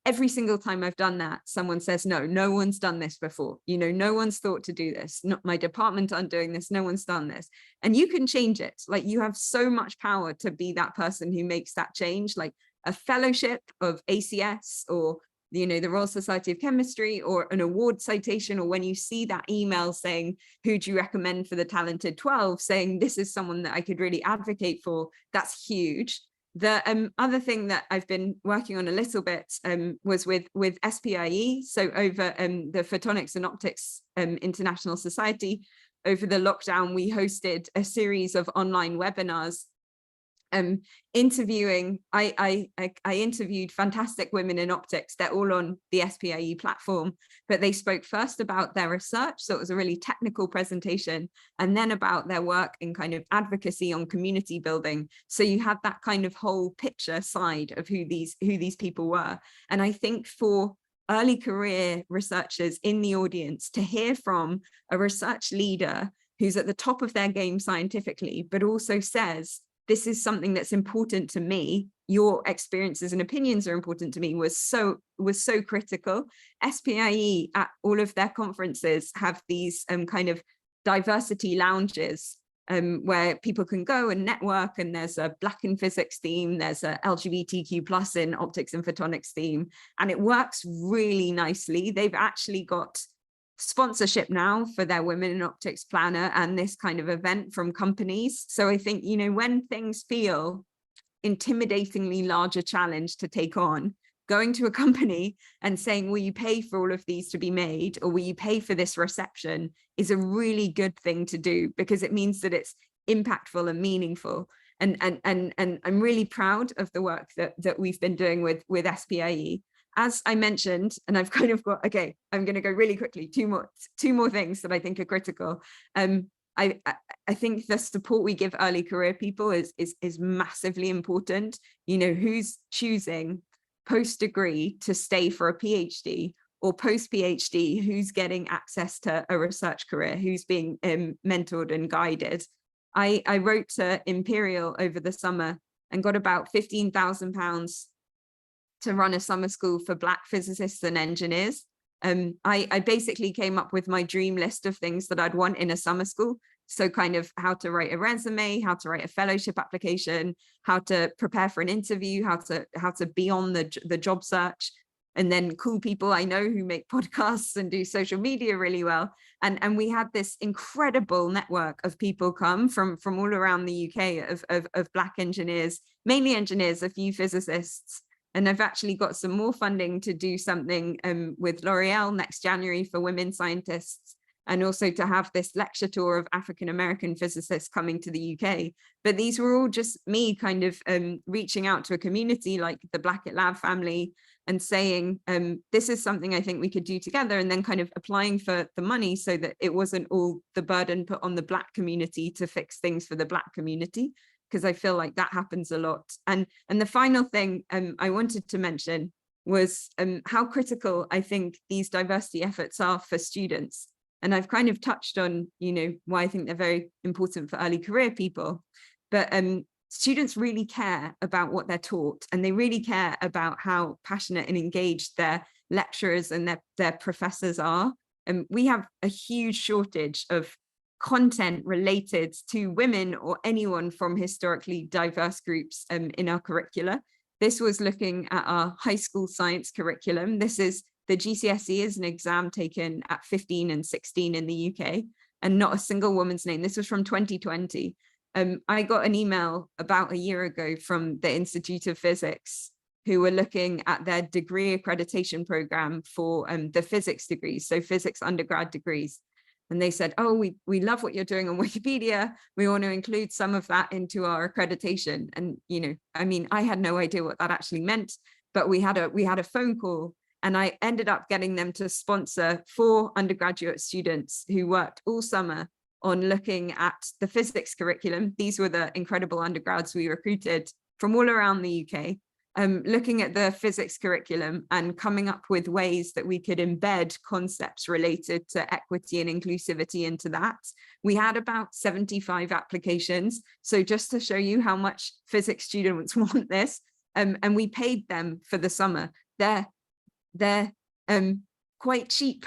every single time I've done that, someone says, no one's done this before. You know, no one's thought to do this. Not my department aren't doing this. No one's done this. And you can change it. Like, you have so much power to be that person who makes that change, like a fellowship of ACS or the Royal Society of Chemistry, or an award citation, or when you see that email saying, who do you recommend for the talented 12, saying this is someone that I could really advocate for, that's huge. The other thing that I've been working on a little bit was with SPIE, so over the Photonics and Optics International Society. Over the lockdown, we hosted a series of online webinars interviewing. I interviewed fantastic women in optics. They're all on the SPIE platform, but they spoke first about their research, so it was a really technical presentation, and then about their work in kind of advocacy on community building. So you had that kind of whole picture side of who these people were. And I think for early career researchers in the audience to hear from a research leader who's at the top of their game scientifically, but also says, this is something that's important to me, your experiences and opinions are important to me, was so critical. SPIE at all of their conferences have these kind of diversity lounges where people can go and network, and there's a Black in Physics theme, there's a LGBTQ plus in optics and photonics theme, and it works really nicely. They've actually got sponsorship now for their Women in Optics planner and this kind of event from companies. So I think, when things feel intimidatingly larger challenge to take on, going to a company and saying, will you pay for all of these to be made, or will you pay for this reception, is a really good thing to do, because it means that it's impactful and meaningful. And I'm really proud of the work that we've been doing with SPIE. As I mentioned, and I've kind of got, okay, I'm going to go really quickly, two more things that I think are critical. I think the support we give early career people is massively important. Who's choosing post-degree to stay for a PhD, or post-PhD, who's getting access to a research career, who's being mentored and guided. I wrote to Imperial over the summer and got about £15,000 to run a summer school for Black physicists and engineers. I basically came up with my dream list of things that I'd want in a summer school. So kind of how to write a resume, how to write a fellowship application, how to prepare for an interview, how to be on the job search, and then cool people I know who make podcasts and do social media really well. And we had this incredible network of people come from all around the UK of Black engineers, mainly engineers, a few physicists. And I've actually got some more funding to do something with L'Oreal next January for women scientists, and also to have this lecture tour of African-American physicists coming to the UK. But these were all just me kind of reaching out to a community like the Blackett Lab family and saying, this is something I think we could do together, and then kind of applying for the money so that it wasn't all the burden put on the Black community to fix things for the Black community, because I feel like that happens a lot. And the final thing I wanted to mention was how critical I think these diversity efforts are for students. And I've kind of touched on, why I think they're very important for early career people. But students really care about what they're taught, and they really care about how passionate and engaged their lecturers and their professors are. And we have a huge shortage of content related to women or anyone from historically diverse groups in our curricula. This was looking at our high school science curriculum. This is the GCSE is an exam taken at 15 and 16 in the UK, and not a single woman's name. This was from 2020. I got an email about a year ago from the Institute of Physics, who were looking at their degree accreditation program for the physics degrees, so physics undergrad degrees. And they said, oh, we love what you're doing on Wikipedia. We want to include some of that into our accreditation. And, I had no idea what that actually meant, but we had a phone call, and I ended up getting them to sponsor 4 undergraduate students who worked all summer on looking at the physics curriculum. These were the incredible undergrads we recruited from all around the UK. Looking at the physics curriculum and coming up with ways that we could embed concepts related to equity and inclusivity into that. We had about 75 applications. So just to show you how much physics students want this, and we paid them for the summer. They're quite cheap.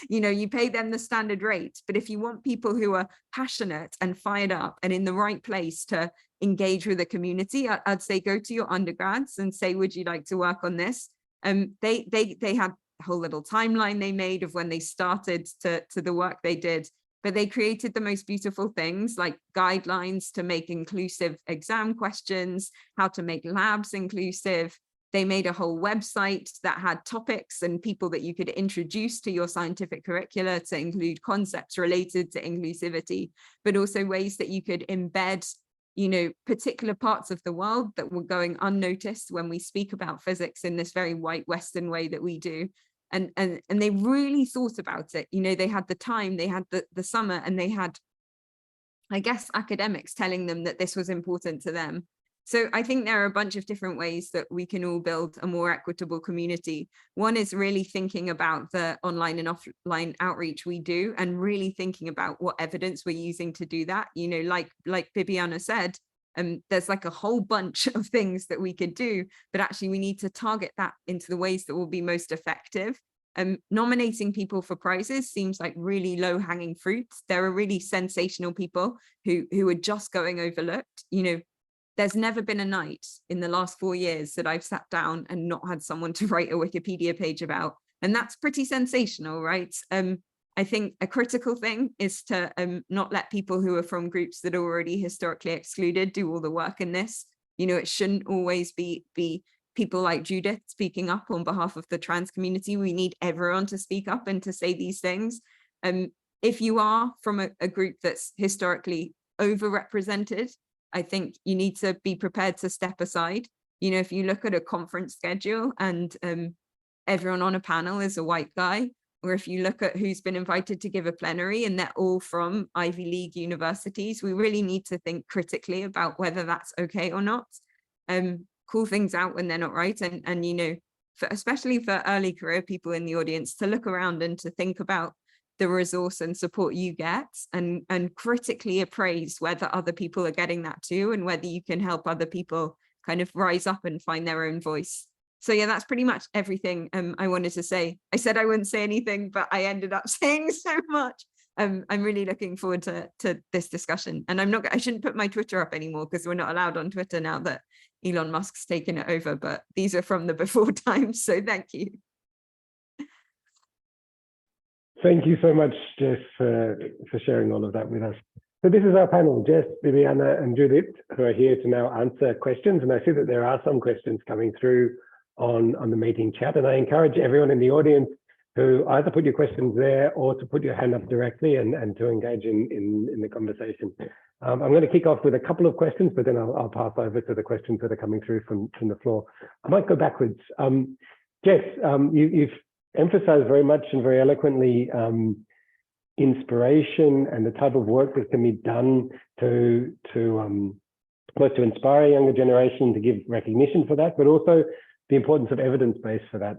You pay them the standard rate, but if you want people who are passionate and fired up and in the right place to engage with the community, I'd say go to your undergrads and say, would you like to work on this? They had a whole little timeline they made of when they started to the work they did, but they created the most beautiful things like guidelines to make inclusive exam questions, how to make labs inclusive. They made a whole website that had topics and people that you could introduce to your scientific curricula to include concepts related to inclusivity, but also ways that you could embed, you know, particular parts of the world that were going unnoticed when we speak about physics in this very white Western way that we do. And they really thought about it. You know, they had the time, they had the summer, and they had, I guess, academics telling them that this was important to them. So I think there are a bunch of different ways that we can all build a more equitable community. One is really thinking about the online and offline outreach we do, and really thinking about what evidence we're using to do that. You know, like Bibiana said, there's like a whole bunch of things that we could do, but actually we need to target that into the ways that will be most effective. Nominating people for prizes seems like really low-hanging fruit. There are really sensational people who are just going overlooked. You know, there's never been a night in the last 4 years that I've sat down and not had someone to write a Wikipedia page about. And that's pretty sensational, right? I think a critical thing is to not let people who are from groups that are already historically excluded do all the work in this. You know, it shouldn't always be people like Judith speaking up on behalf of the trans community. We need everyone to speak up and to say these things. If you are from a group that's historically overrepresented, I think you need to be prepared to step aside. You know, if you look at a conference schedule and everyone on a panel is a white guy, or if you look at who's been invited to give a plenary and they're all from Ivy League universities, we really need to think critically about whether that's okay or not. Call things out when they're not right. And you know, especially for early career people in the audience, to look around and to think about the resource and support you get, and critically appraise whether other people are getting that too, and whether you can help other people kind of rise up and find their own voice. So yeah, that's pretty much everything I wanted to say. I said I wouldn't say anything, but I ended up saying so much. I'm really looking forward to this discussion. And I shouldn't put my Twitter up anymore because we're not allowed on Twitter now that Elon Musk's taken it over, but these are from the before times, so thank you. Thank you so much, Jess, for sharing all of that with us. So this is our panel, Jess, Bibiana, and Judith, who are here to now answer questions. And I see that there are some questions coming through on the meeting chat. And I encourage everyone in the audience to either put your questions there or to put your hand up directly and to engage in the conversation. I'm going to kick off with a couple of questions, but then I'll pass over to the questions that are coming through from the floor. I might go backwards. Jess, you've emphasized very much and very eloquently inspiration and the type of work that can be done to both to inspire a younger generation, to give recognition for that, but also the importance of evidence base for that.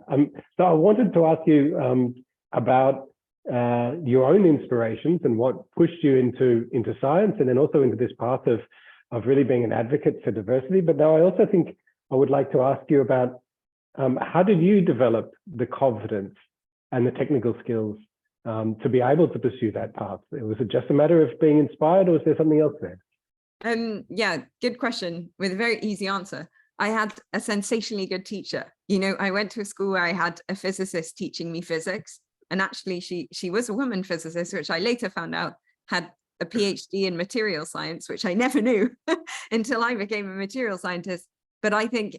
So I wanted to ask you about your own inspirations and what pushed you into science, and then also into this path of really being an advocate for diversity. But now I also think I would like to ask you about how did you develop the confidence and the technical skills to be able to pursue that path? Was it just a matter of being inspired, or was there something else there? Yeah, good question with a very easy answer. I had a sensationally good teacher. You know, I went to a school where I had a physicist teaching me physics, and actually she was a woman physicist, which I later found out had a PhD in material science, which I never knew until I became a material scientist. But I think,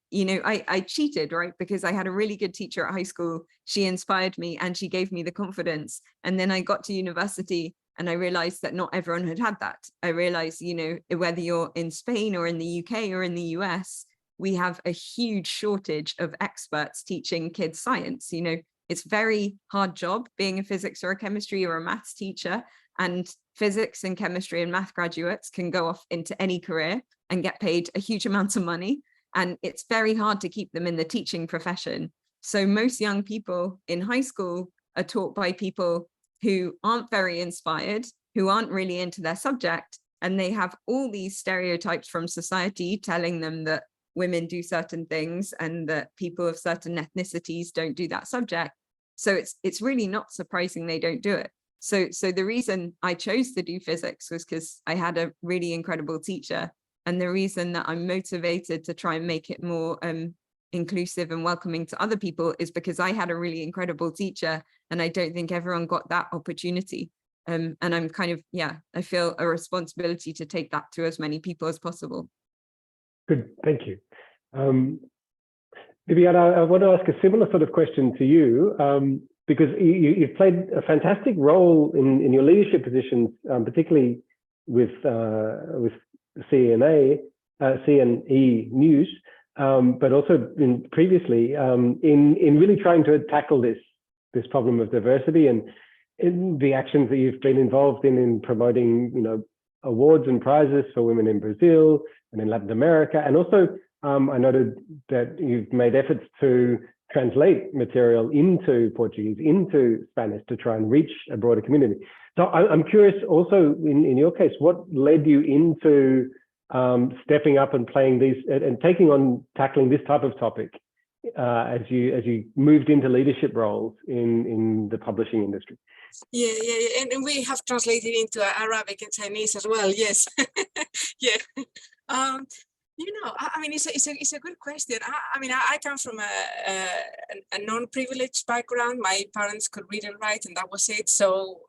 you know, I cheated, right? Because I had a really good teacher at high school. She inspired me and she gave me the confidence. And then I got to university and I realized that not everyone had that. I realized, you know, whether you're in Spain or in the UK or in the US, we have a huge shortage of experts teaching kids science. You know, it's a very hard job being a physics or a chemistry or a maths teacher, and physics and chemistry and math graduates can go off into any career and get paid a huge amount of money. And it's very hard to keep them in the teaching profession. So most young people in high school are taught by people who aren't very inspired, who aren't really into their subject, and they have all these stereotypes from society telling them that women do certain things and that people of certain ethnicities don't do that subject. So it's really not surprising they don't do it. So the reason I chose to do physics was because I had a really incredible teacher. And the reason that I'm motivated to try and make it more inclusive and welcoming to other people is because I had a really incredible teacher, and I don't think everyone got that opportunity. And I'm kind of, I feel a responsibility to take that to as many people as possible. Good, thank you. Viviana, I want to ask a similar sort of question to you, because you've played a fantastic role in your leadership positions, particularly with CNE News, but also previously in really trying to tackle this problem of diversity, and in the actions that you've been involved in promoting, awards and prizes for women in Brazil and in Latin America, and also I noted that you've made efforts to translate material into Portuguese, into Spanish, to try and reach a broader community. So I'm curious also, in your case, what led you into stepping up and playing these and tackling this type of topic as you moved into leadership roles in the publishing industry? Yeah, and we have translated into Arabic and Chinese as well. Yes, yeah. I mean, it's a good question. I come from a non-privileged background. My parents could read and write, and that was it. So,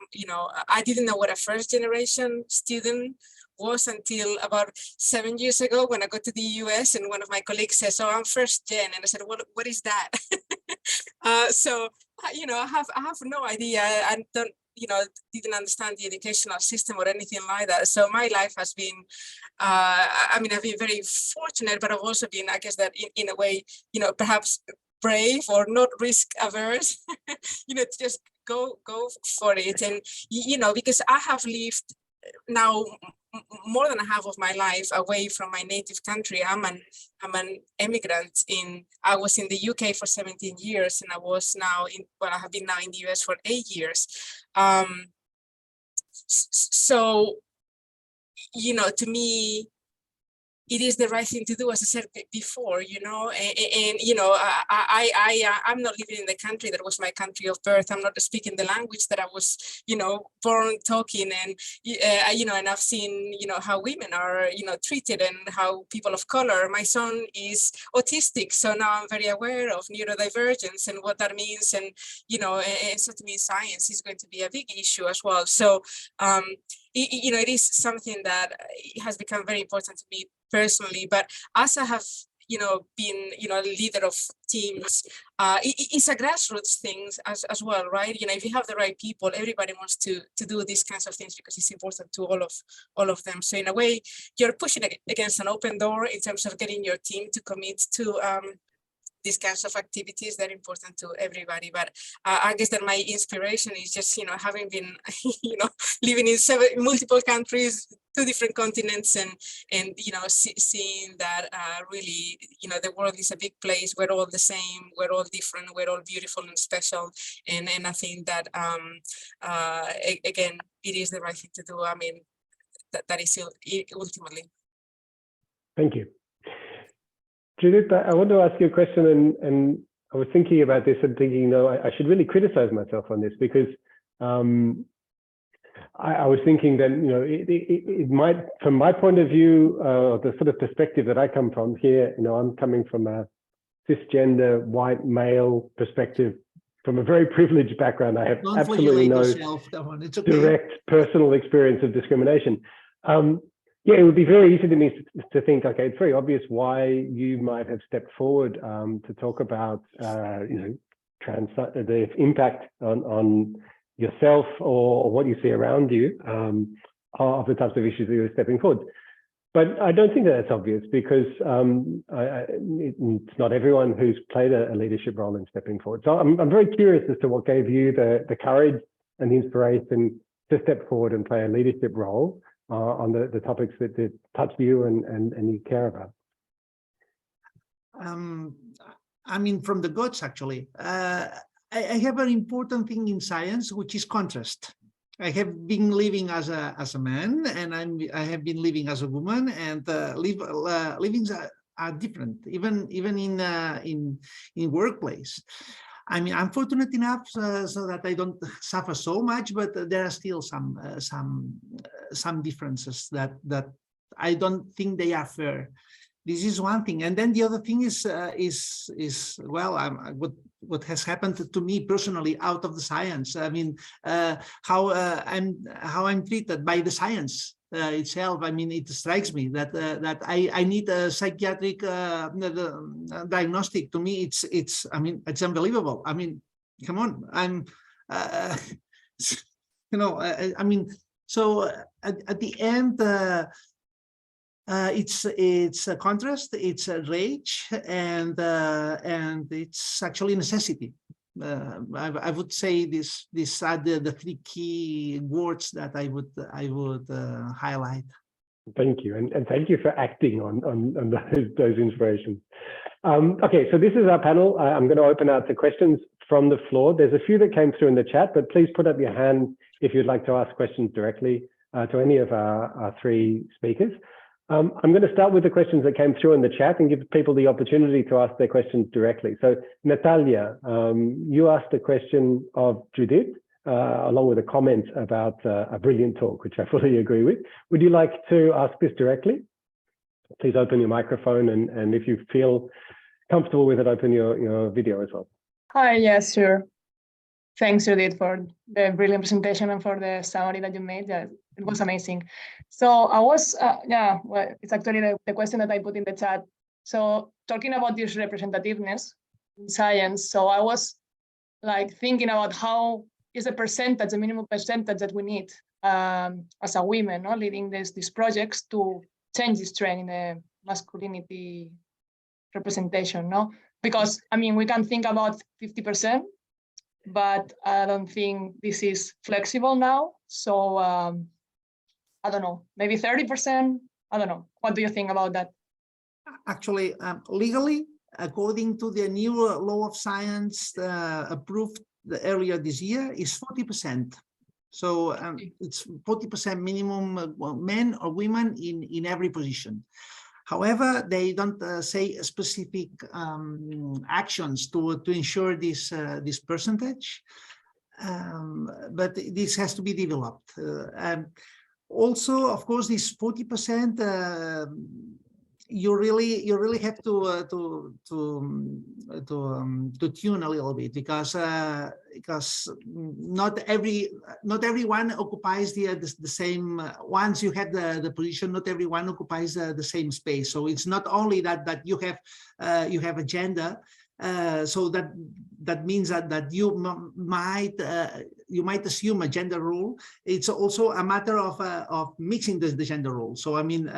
I didn't know what a first-generation student was until about 7 years ago when I got to the US, and one of my colleagues says, "Oh, I'm first gen," and I said, "What is that?" So, I have no idea. I don't, didn't understand the educational system or anything like that. So my life has been, I've been very fortunate, but I've also been, I guess, that in a way, perhaps brave or not risk averse, to just go for it. And, because I have lived now more than half of my life away from my native country. I'm an immigrant. I was in the UK for 17 years, and I have been now in the US for 8 years. So, to me, it is the right thing to do, as I said before, I'm not living in the country that was my country of birth. I'm not speaking the language that I was, born talking, and, and I've seen, how women are, treated, and how people of color. My son is autistic, so now I'm very aware of neurodivergence and what that means, and, and so to me, science is going to be a big issue as well. So, it is something that has become very important to me personally, but as I have, been, a leader of teams, it's a grassroots thing as well, right? If you have the right people, everybody wants to do these kinds of things because it's important to all of them. So in a way, you're pushing against an open door in terms of getting your team to commit to these kinds of activities that are important to everybody. But I guess that my inspiration is just, having been, living in multiple countries, 2 different continents, and seeing that really, the world is a big place. We're all the same. We're all different. We're all beautiful and special. And I think that, again, it is the right thing to do. I mean, that is ultimately. Thank you. Judith, I want to ask you a question, and I was thinking about this and thinking, I should really criticize myself on this, because I was thinking that, it might, from my point of view, the sort of perspective that I come from here, I'm coming from a cisgender white male perspective, from a very privileged background. I have absolutely no direct personal experience of discrimination. It would be very easy to me to think, okay, it's very obvious why you might have stepped forward to talk about, the impact on yourself or what you see around you of the types of issues that you're stepping forward. But I don't think that that's obvious, because it's not everyone who's played a leadership role in stepping forward. So I'm very curious as to what gave you the courage and the inspiration to step forward and play a leadership role on the topics that touch you and you care about. From the guts, actually. I have an important thing in science, which is contrast. I have been living as a man, and I have been living as a woman, and livings are different, even in workplace. I'm fortunate enough so that I don't suffer so much, but there are still some differences that I don't think they are fair, This is one thing, and then the other thing is well, what has happened to me personally out of the science. I mean, how I'm treated by the science itself. I mean, it strikes me that I need a psychiatric diagnostic. To me, it's I mean, it's unbelievable. I mean, come on, I'm you know, I mean, so at the end. It's a contrast, it's a rage, and it's actually necessity. I would say these are the three key words that I would highlight. Thank you, and thank you for acting on those inspirations. Okay, so this is our panel. I'm going to open out to questions from the floor. There's a few that came through in the chat, but please put up your hand if you'd like to ask questions directly to any of our three speakers. I'm going to start with the questions that came through in the chat and give people the opportunity to ask their questions directly. So Natalia, you asked a question of Judith, along with a comment about a brilliant talk, which I fully agree with. Would you like to ask this directly? Please open your microphone, and if you feel comfortable with it, open your video as well. Hi, yes, sure. Thanks, Judith, for the brilliant presentation and for the summary that you made. Yeah, it was amazing. So I was, yeah, well, it's actually the question that I put in the chat. So talking about this representativeness in science, so I was like thinking about how is the percentage, the minimum percentage that we need as a women, no, leading these projects to change this trend in the masculinity representation, no? Because, I mean, we can think about 50%, but I don't think this is flexible now. So I don't know, maybe 30%. I don't know. What do you think about that? Actually, legally, according to the new law of science approved earlier this year, is 40%. So it's 40% minimum men or women in every position. However, they don't say specific actions to ensure this percentage, but this has to be developed. Also, of course, this 40%, you really have to tune a little bit, because not everyone occupies the same. Once you have the position, not everyone occupies the same space. So it's not only that you have a gender. So that means that you might assume a gender role. It's also a matter of mixing the gender role. So I mean,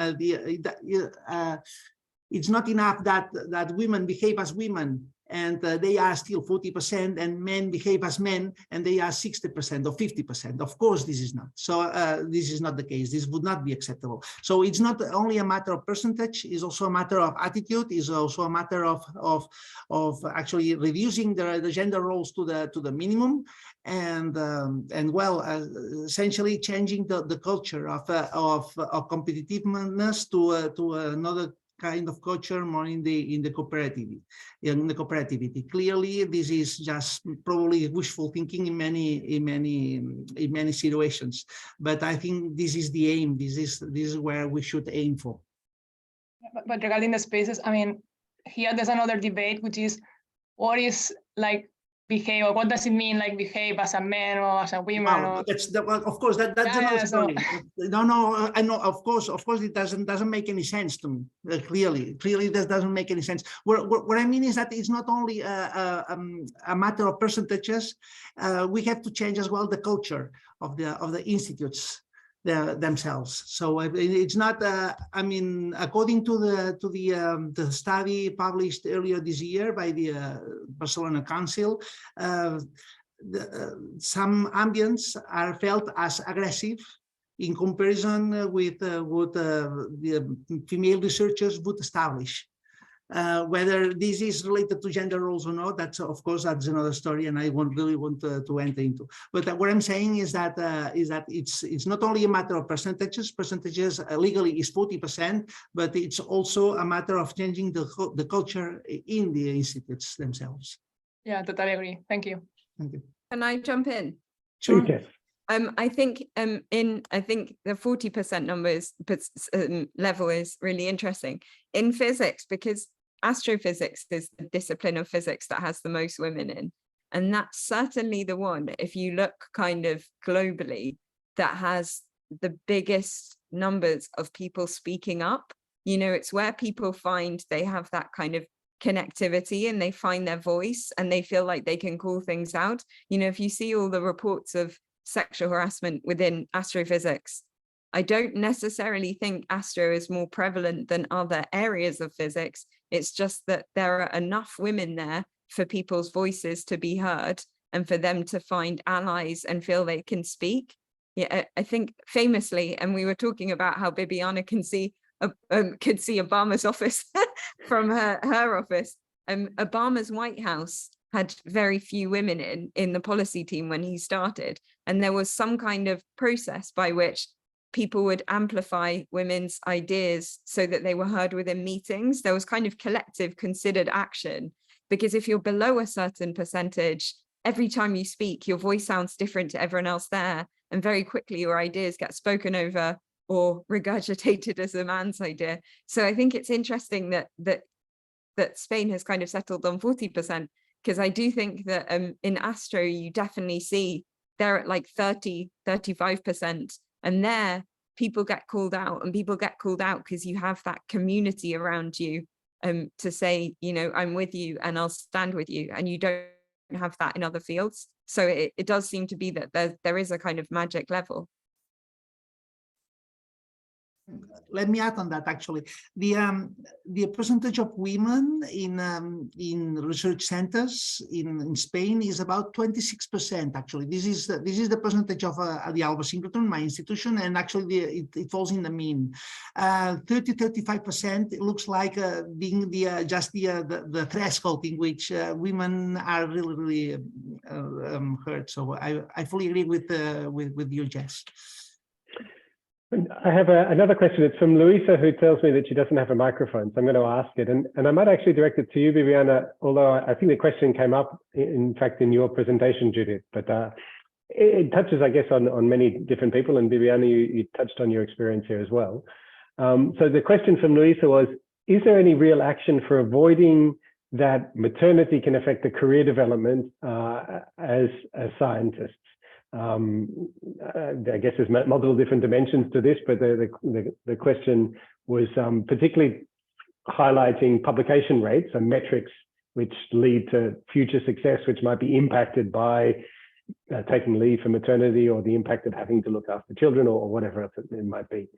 it's not enough that women behave as women and they are still 40%, and men behave as men and they are 60% or 50%. Of course, this is not. So this is not the case. This would not be acceptable. So it's not only a matter of percentage, it's also a matter of attitude, it's also a matter of actually reducing the gender roles to the minimum, and well, essentially changing the culture of competitiveness to another kind of culture, more in the cooperativity. Clearly, this is just probably wishful thinking in many situations. But I think this is the aim. This is where we should aim for. But regarding the spaces, I mean, here there's another debate, which is what is like behave, or what does it mean like behave as a man or as a woman? Well, of course that's another story. No, I know, of course it doesn't make any sense to me. Clearly this doesn't make any sense. What I mean is that it's not only a matter of percentages. We have to change as well the culture of the institutes themselves. So it's not. I mean, according to the study published earlier this year by the Barcelona Council, some ambients are felt as aggressive in comparison with what the female researchers would establish. Whether this is related to gender roles or not, that's of course that's another story, and I won't really want to enter into. But what I'm saying is that it's not only a matter of percentages. Percentages legally is 40%, but it's also a matter of changing the culture in the institutes themselves. Yeah, totally agree. Thank you. Thank you. Can I jump in? Sure. Yes. I think I think the 40% numbers level is really interesting in physics, because astrophysics is the discipline of physics that has the most women in. And that's certainly the one, if you look kind of globally, that has the biggest numbers of people speaking up. You know, it's where people find they have that kind of connectivity and they find their voice and they feel like they can call things out. You know, if you see all the reports of sexual harassment within astrophysics, I don't necessarily think astro is more prevalent than other areas of physics. It's just that there are enough women there for people's voices to be heard and for them to find allies and feel they can speak. Yeah, I think famously, and we were talking about how Bibiana can see Obama's office from her office. Obama's White House had very few women in the policy team when he started, and there was some kind of process by which people would amplify women's ideas so that they were heard within meetings. There was kind of collective considered action, because if you're below a certain percentage, every time you speak, your voice sounds different to everyone else there, and very quickly your ideas get spoken over or regurgitated as a man's idea. So I think it's interesting that Spain has kind of settled on 40%, because I do think that in astro, you definitely see they're at like 35%, and there people get called out, and people get called out because you have that community around you to say, you know, I'm with you and I'll stand with you, and you don't have that in other fields. So it does seem to be that there is a kind of magic level. Let me add on that. Actually, the percentage of women in research centers in Spain is about 26%. Actually, this is the percentage of the Alba Synchrotron, my institution, and actually it falls in the mean. 30-35%. It looks like being the threshold in which women are really heard. So I fully agree with you, Jess. I have another question. It's from Luisa, who tells me that she doesn't have a microphone, so I'm going to ask it. And I might actually direct it to you, Bibiana, although I think the question came up, in fact, in your presentation, Judith. But it touches, I guess, on many different people. And Bibiana, you touched on your experience here as well. So the question from Luisa was, is there any real action for avoiding that maternity can affect the career development as scientists? I guess there's multiple different dimensions to this, but the question was particularly highlighting publication rates and metrics which lead to future success, which might be impacted by taking leave for maternity, or the impact of having to look after children, or whatever else it might be.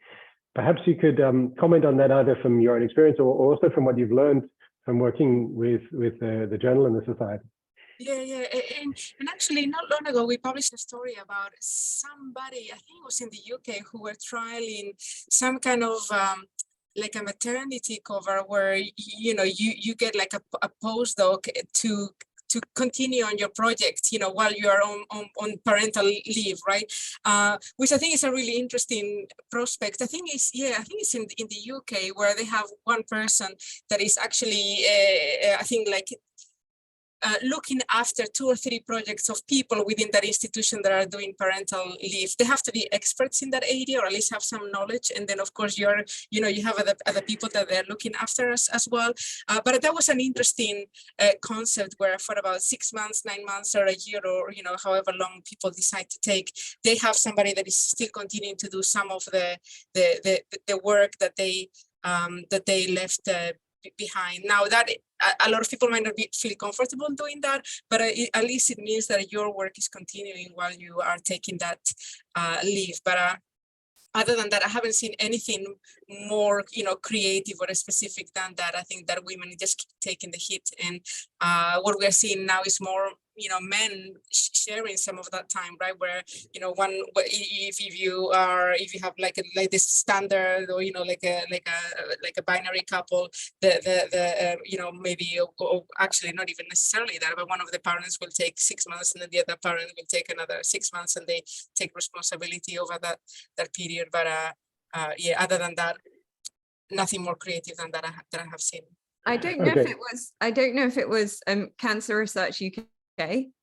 Perhaps you could comment on that, either from your own experience or also from what you've learned from working with the journal and the society. Yeah, and actually not long ago we published a story about somebody, I think it was in the UK, who were trialing some kind of like a maternity cover where you get like a postdoc to continue on your project, while you are on parental leave, right? Which I think is a really interesting prospect. I think it's in the UK, where they have one person that is actually I think like looking after 2 or 3 projects of people within that institution that are doing parental leave. They have to be experts in that area, or at least have some knowledge. And then of course you have other people that they're looking after as well. But that was an interesting concept, where for about 6 months, 9 months, or a year, or however long people decide to take, they have somebody that is still continuing to do some of the work that they left behind. Now that a lot of people might not feel comfortable doing that, but at least it means that your work is continuing while you are taking that leave. But other than that, I haven't seen anything more, creative or specific than that. I think that women just keep taking the hit, and what we're seeing now is more, men sharing some of that time, right? Where, if you have like this standard, or like a binary couple, maybe, or actually not even necessarily that, but one of the parents will take 6 months, and then the other parent will take another 6 months, and they take responsibility over that period. But other than that, nothing more creative than that I have seen. I don't know if it was Cancer Research UK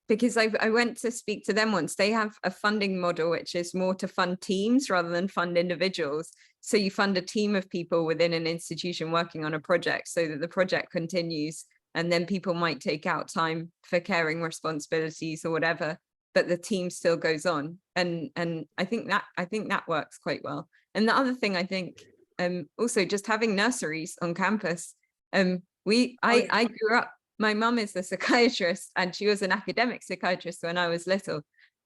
because I went to speak to them once. They have a funding model which is more to fund teams rather than fund individuals. So you fund a team of people within an institution working on a project so that the project continues, and then people might take out time for caring responsibilities or whatever, but the team still goes on. And I think that works quite well. And the other thing, I think, also just having nurseries on campus. I grew up, my mum is a psychiatrist, and she was an academic psychiatrist when I was little.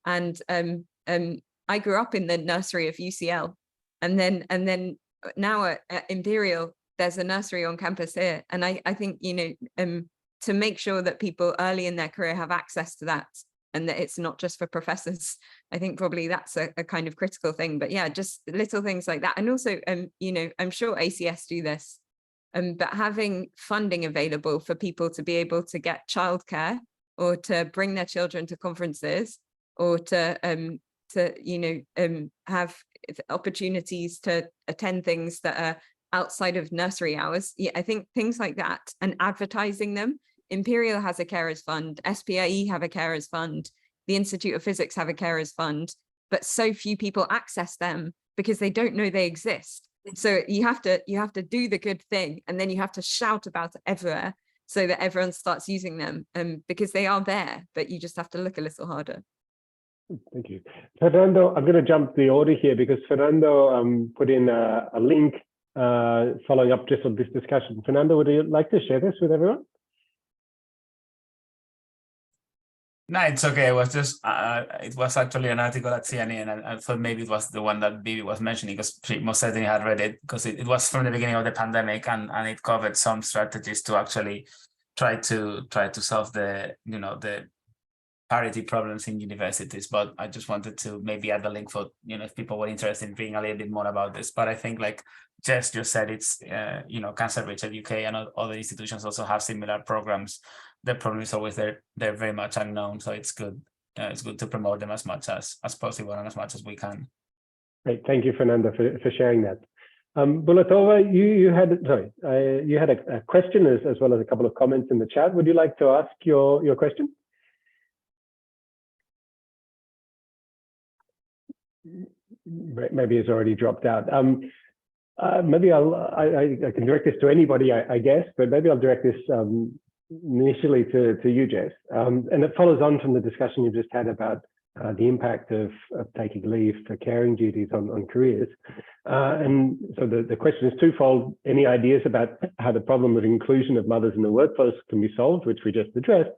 And I grew up in the nursery of UCL. And then now at Imperial, there's a nursery on campus here. And I think, to make sure that people early in their career have access to that, and that it's not just for professors, I think probably that's a kind of critical thing. But yeah, just little things like that. And also, I'm sure ACS do this, but having funding available for people to be able to get childcare, or to bring their children to conferences, or to have opportunities to attend things that are outside of nursery hours. Yeah, I think things like that, and advertising them. Imperial has a carers fund, SPIE have a carers fund, the Institute of Physics have a carers fund, but so few people access them because they don't know they exist. So you have to do the good thing, and then you have to shout about it everywhere so that everyone starts using them, because they are there, but you just have to look a little harder. Thank you. Fernando, I'm going to jump the order here because Fernando put in a link following up just on this discussion. Fernando, would you like to share this with everyone? No, it's okay. It was just, it was actually an article at CNN, and I thought maybe it was the one that Bibi was mentioning, because she most certainly had read it, because it was from the beginning of the pandemic, and it covered some strategies to actually try to solve the parity problems in universities. But I just wanted to maybe add the link for, if people were interested in reading a little bit more about this. But I think, like Jess just said, it's, Cancer Research UK and other institutions also have similar programs. The problem is always they're very much unknown. So it's good to promote them as much as possible and as much as we can. Great, thank you, Fernando, for sharing that. Bulatova, you had a question as well as a couple of comments in the chat. Would you like to ask your question? Maybe it's already dropped out. Maybe I can direct this to anybody, I guess, but maybe I'll direct this initially to you, Jess. And it follows on from the discussion you've just had about the impact of taking leave for caring duties on careers. And so the question is twofold. Any ideas about how the problem of inclusion of mothers in the workforce can be solved, which we just addressed?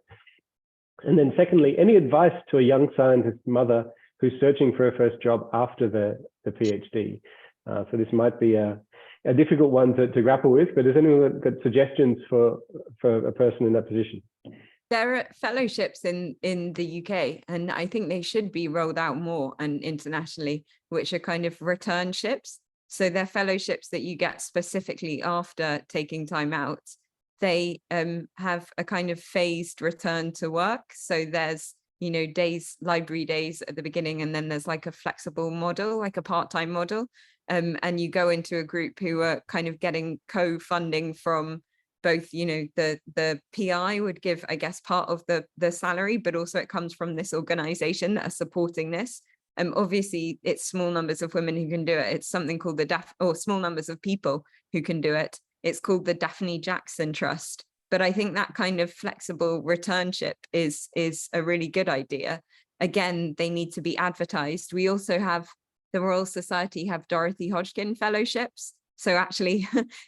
And then secondly, any advice to a young scientist mother who's searching for her first job after the PhD? So this might be a difficult one to grapple with, but has anyone got suggestions for a person in that position? There are fellowships in the UK, and I think they should be rolled out more and internationally, which are kind of returnships. So they're fellowships that you get specifically after taking time out. They have a kind of phased return to work. So there's, library days at the beginning, and then there's like a flexible model, like a part-time model. And you go into a group who are kind of getting co-funding from both, the PI would give, I guess, part of the salary, but also it comes from this organization that are supporting this. Obviously, it's small numbers of women who can do it. It's something called small numbers of people who can do it. It's called the Daphne Jackson Trust. But I think that kind of flexible returnship is a really good idea. Again, they need to be advertised. We also have the Royal Society have Dorothy Hodgkin fellowships. So actually,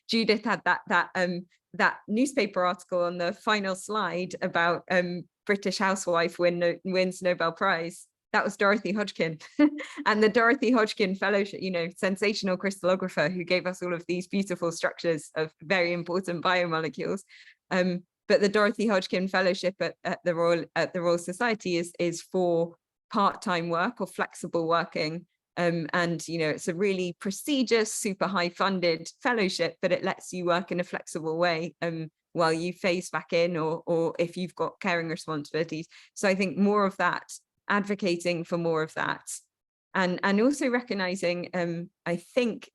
Judith had that newspaper article on the final slide about British housewife wins Nobel Prize. That was Dorothy Hodgkin. And the Dorothy Hodgkin Fellowship, sensational crystallographer who gave us all of these beautiful structures of very important biomolecules. But the Dorothy Hodgkin Fellowship at the Royal Society is for part-time work or flexible working. And it's a really prestigious, super high funded fellowship, but it lets you work in a flexible way while you phase back in, or if you've got caring responsibilities. So I think more of that, advocating for more of that, and also recognizing, I think,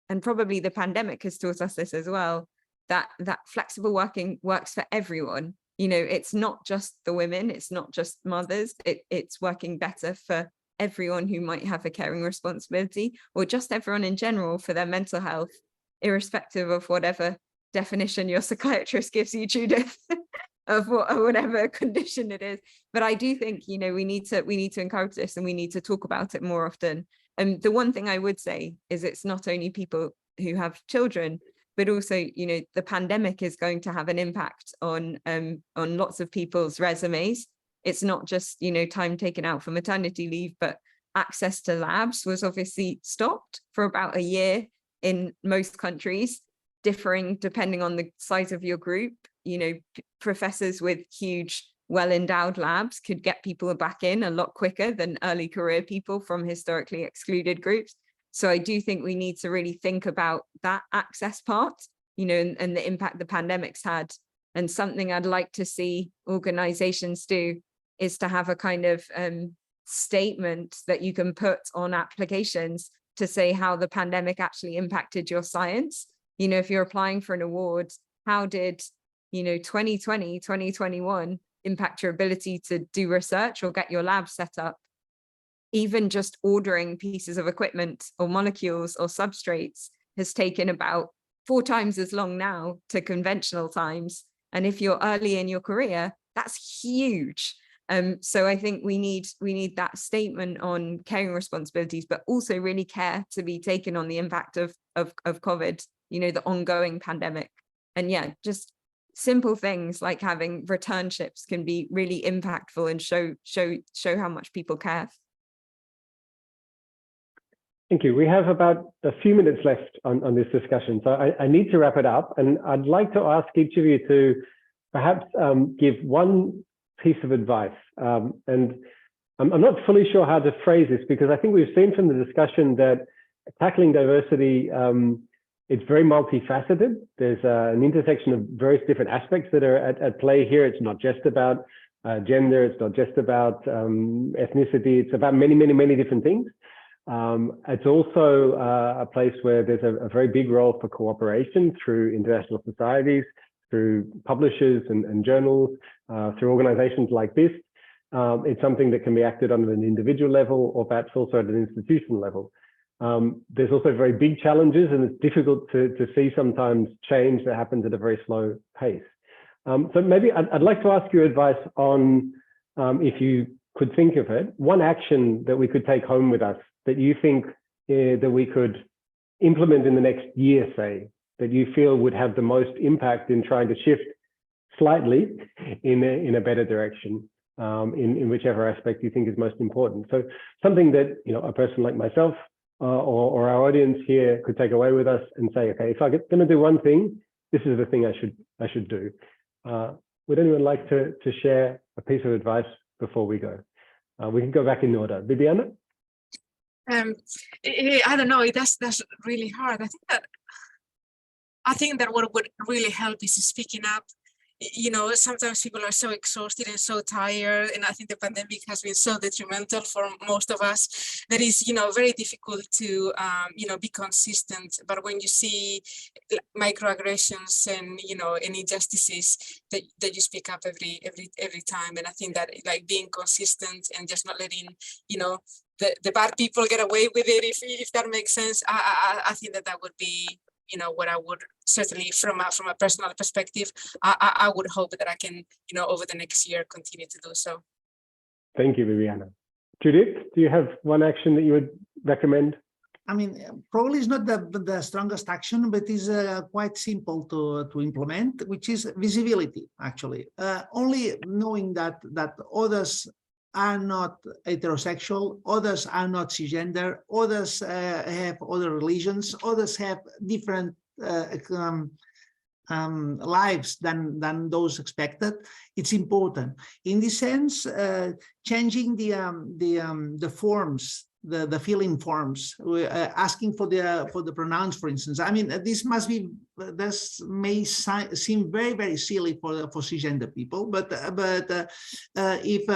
and probably the pandemic has taught us this as well, that flexible working works for everyone. it's not just the women, it's not just mothers, it's working better for everyone who might have a caring responsibility, or just everyone in general for their mental health, irrespective of whatever definition your psychiatrist gives you, Judith, of whatever condition it is. But I do think, we need to encourage this, and we need to talk about it more often. And the one thing I would say is it's not only people who have children, but also, the pandemic is going to have an impact on lots of people's resumes. It's not just, time taken out for maternity leave, but access to labs was obviously stopped for about a year in most countries, differing depending on the size of your group. Professors with huge, well-endowed labs could get people back in a lot quicker than early career people from historically excluded groups. So I do think we need to really think about that access part, and the impact the pandemic's had. And something I'd like to see organizations do is to have a kind of statement that you can put on applications to say how the pandemic actually impacted your science. If you're applying for an award, how did 2020, 2021 impact your ability to do research or get your lab set up? Even just ordering pieces of equipment or molecules or substrates has taken about 4 times as long now to conventional times. And if you're early in your career, that's huge. So I think we need that statement on caring responsibilities, but also really care to be taken on the impact of COVID, the ongoing pandemic. And yeah, just simple things like having returnships can be really impactful and show how much people care. Thank you. We have about a few minutes left on this discussion, so I need to wrap it up. And I'd like to ask each of you to perhaps give one piece of advice. And I'm not fully sure how to phrase this, because I think we've seen from the discussion that tackling diversity, it's very multifaceted. There's an intersection of various different aspects that are at play here. It's not just about gender, it's not just about ethnicity, it's about many, many, many different things. It's also a place where there's a very big role for cooperation through international societies, through publishers and journals, through organizations like BIST. It's something that can be acted on an individual level, or perhaps also at an institutional level. There's also very big challenges, and it's difficult to see sometimes change that happens at a very slow pace. So maybe I'd like to ask your advice on, if you could think of it, one action that we could take home with us that you think that we could implement in the next year, say, that you feel would have the most impact in trying to shift slightly in a better direction, in whichever aspect you think is most important. So something that a person like myself or our audience here could take away with us and say, okay, if I'm going to do one thing, this is the thing I should do. Would anyone like to share a piece of advice before we go? We can go back in order. Bibiana? I don't know. That's really hard. I think that what would really help is speaking up. Sometimes people are so exhausted and so tired, and I think the pandemic has been so detrimental for most of us that it's very difficult to be consistent. But when you see microaggressions and and injustices, that you speak up every time. And I think that like being consistent and just not letting the bad people get away with it, if that makes sense. I think that would be what I would certainly, from a personal perspective, I would hope that I can, over the next year, continue to do so. Thank you, Viviana. Judith, do you have one action that you would recommend? I mean, probably it's not the strongest action, but is quite simple to implement, which is visibility, actually. Only knowing that others are not heterosexual, others are not cisgender, others have other religions, others have different lives than those expected. It's important. In this sense, changing the forms, the filling forms, asking for the pronouns, for instance. I mean, this may seem very, very silly for cisgender people, but if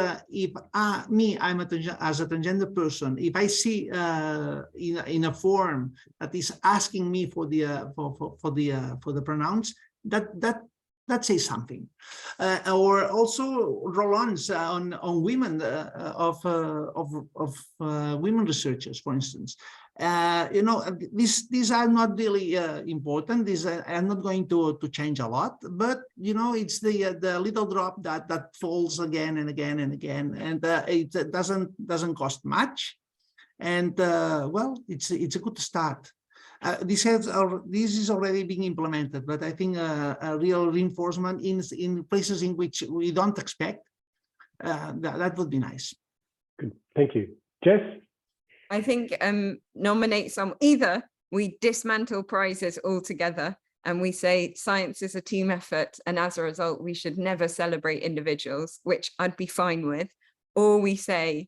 I'm as a transgender person, if I see in a form that is asking me for the pronouns, that that says something. Or also roll-ons on women of women researchers, for instance. You know, these are not really important. These are not going to change a lot, but you know, it's the little drop that falls again and again and again, and it doesn't cost much, and well, it's a good start. This is already being implemented, but I think a real reinforcement in places in which we don't expect that would be nice. Good. Thank you, Jess. I think nominate some, either we dismantle prizes altogether and we say science is a team effort, and as a result we should never celebrate individuals, which I'd be fine with, or we say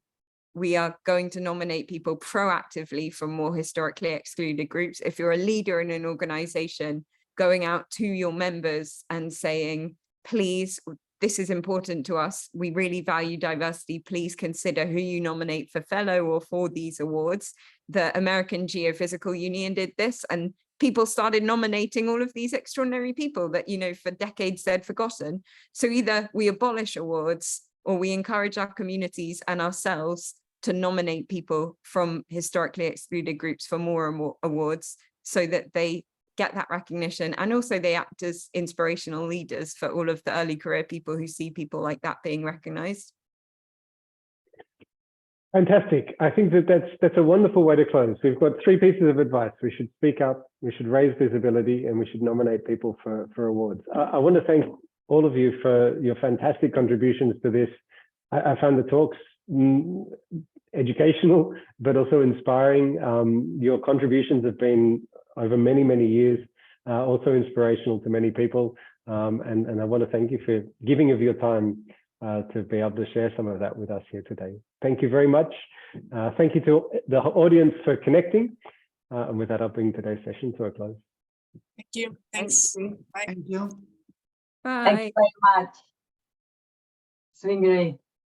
we are going to nominate people proactively from more historically excluded groups. If you're a leader in an organization, going out to your members and saying, please, this is important to us. We really value diversity. Please consider who you nominate for fellow or for these awards. The American Geophysical Union did this, and people started nominating all of these extraordinary people that, you know, for decades they'd forgotten. So either we abolish awards or we encourage our communities and ourselves to nominate people from historically excluded groups for more and more awards, so that they get that recognition, and also they act as inspirational leaders for all of the early career people who see people like that being recognized. Fantastic. I think that's a wonderful way to close. We've got 3 pieces of advice. We should speak up, we should raise visibility, and we should nominate people for awards. I want to thank all of you for your fantastic contributions to this. I found the talks educational, but also inspiring. Your contributions have been over many, many years, also inspirational to many people. And I want to thank you for giving of your time to be able to share some of that with us here today. Thank you very much. Thank you to the audience for connecting. And with that, I'll bring today's session to a close. Thank you. Thanks. Bye. Thank you. Bye. Thanks very much. It's been great.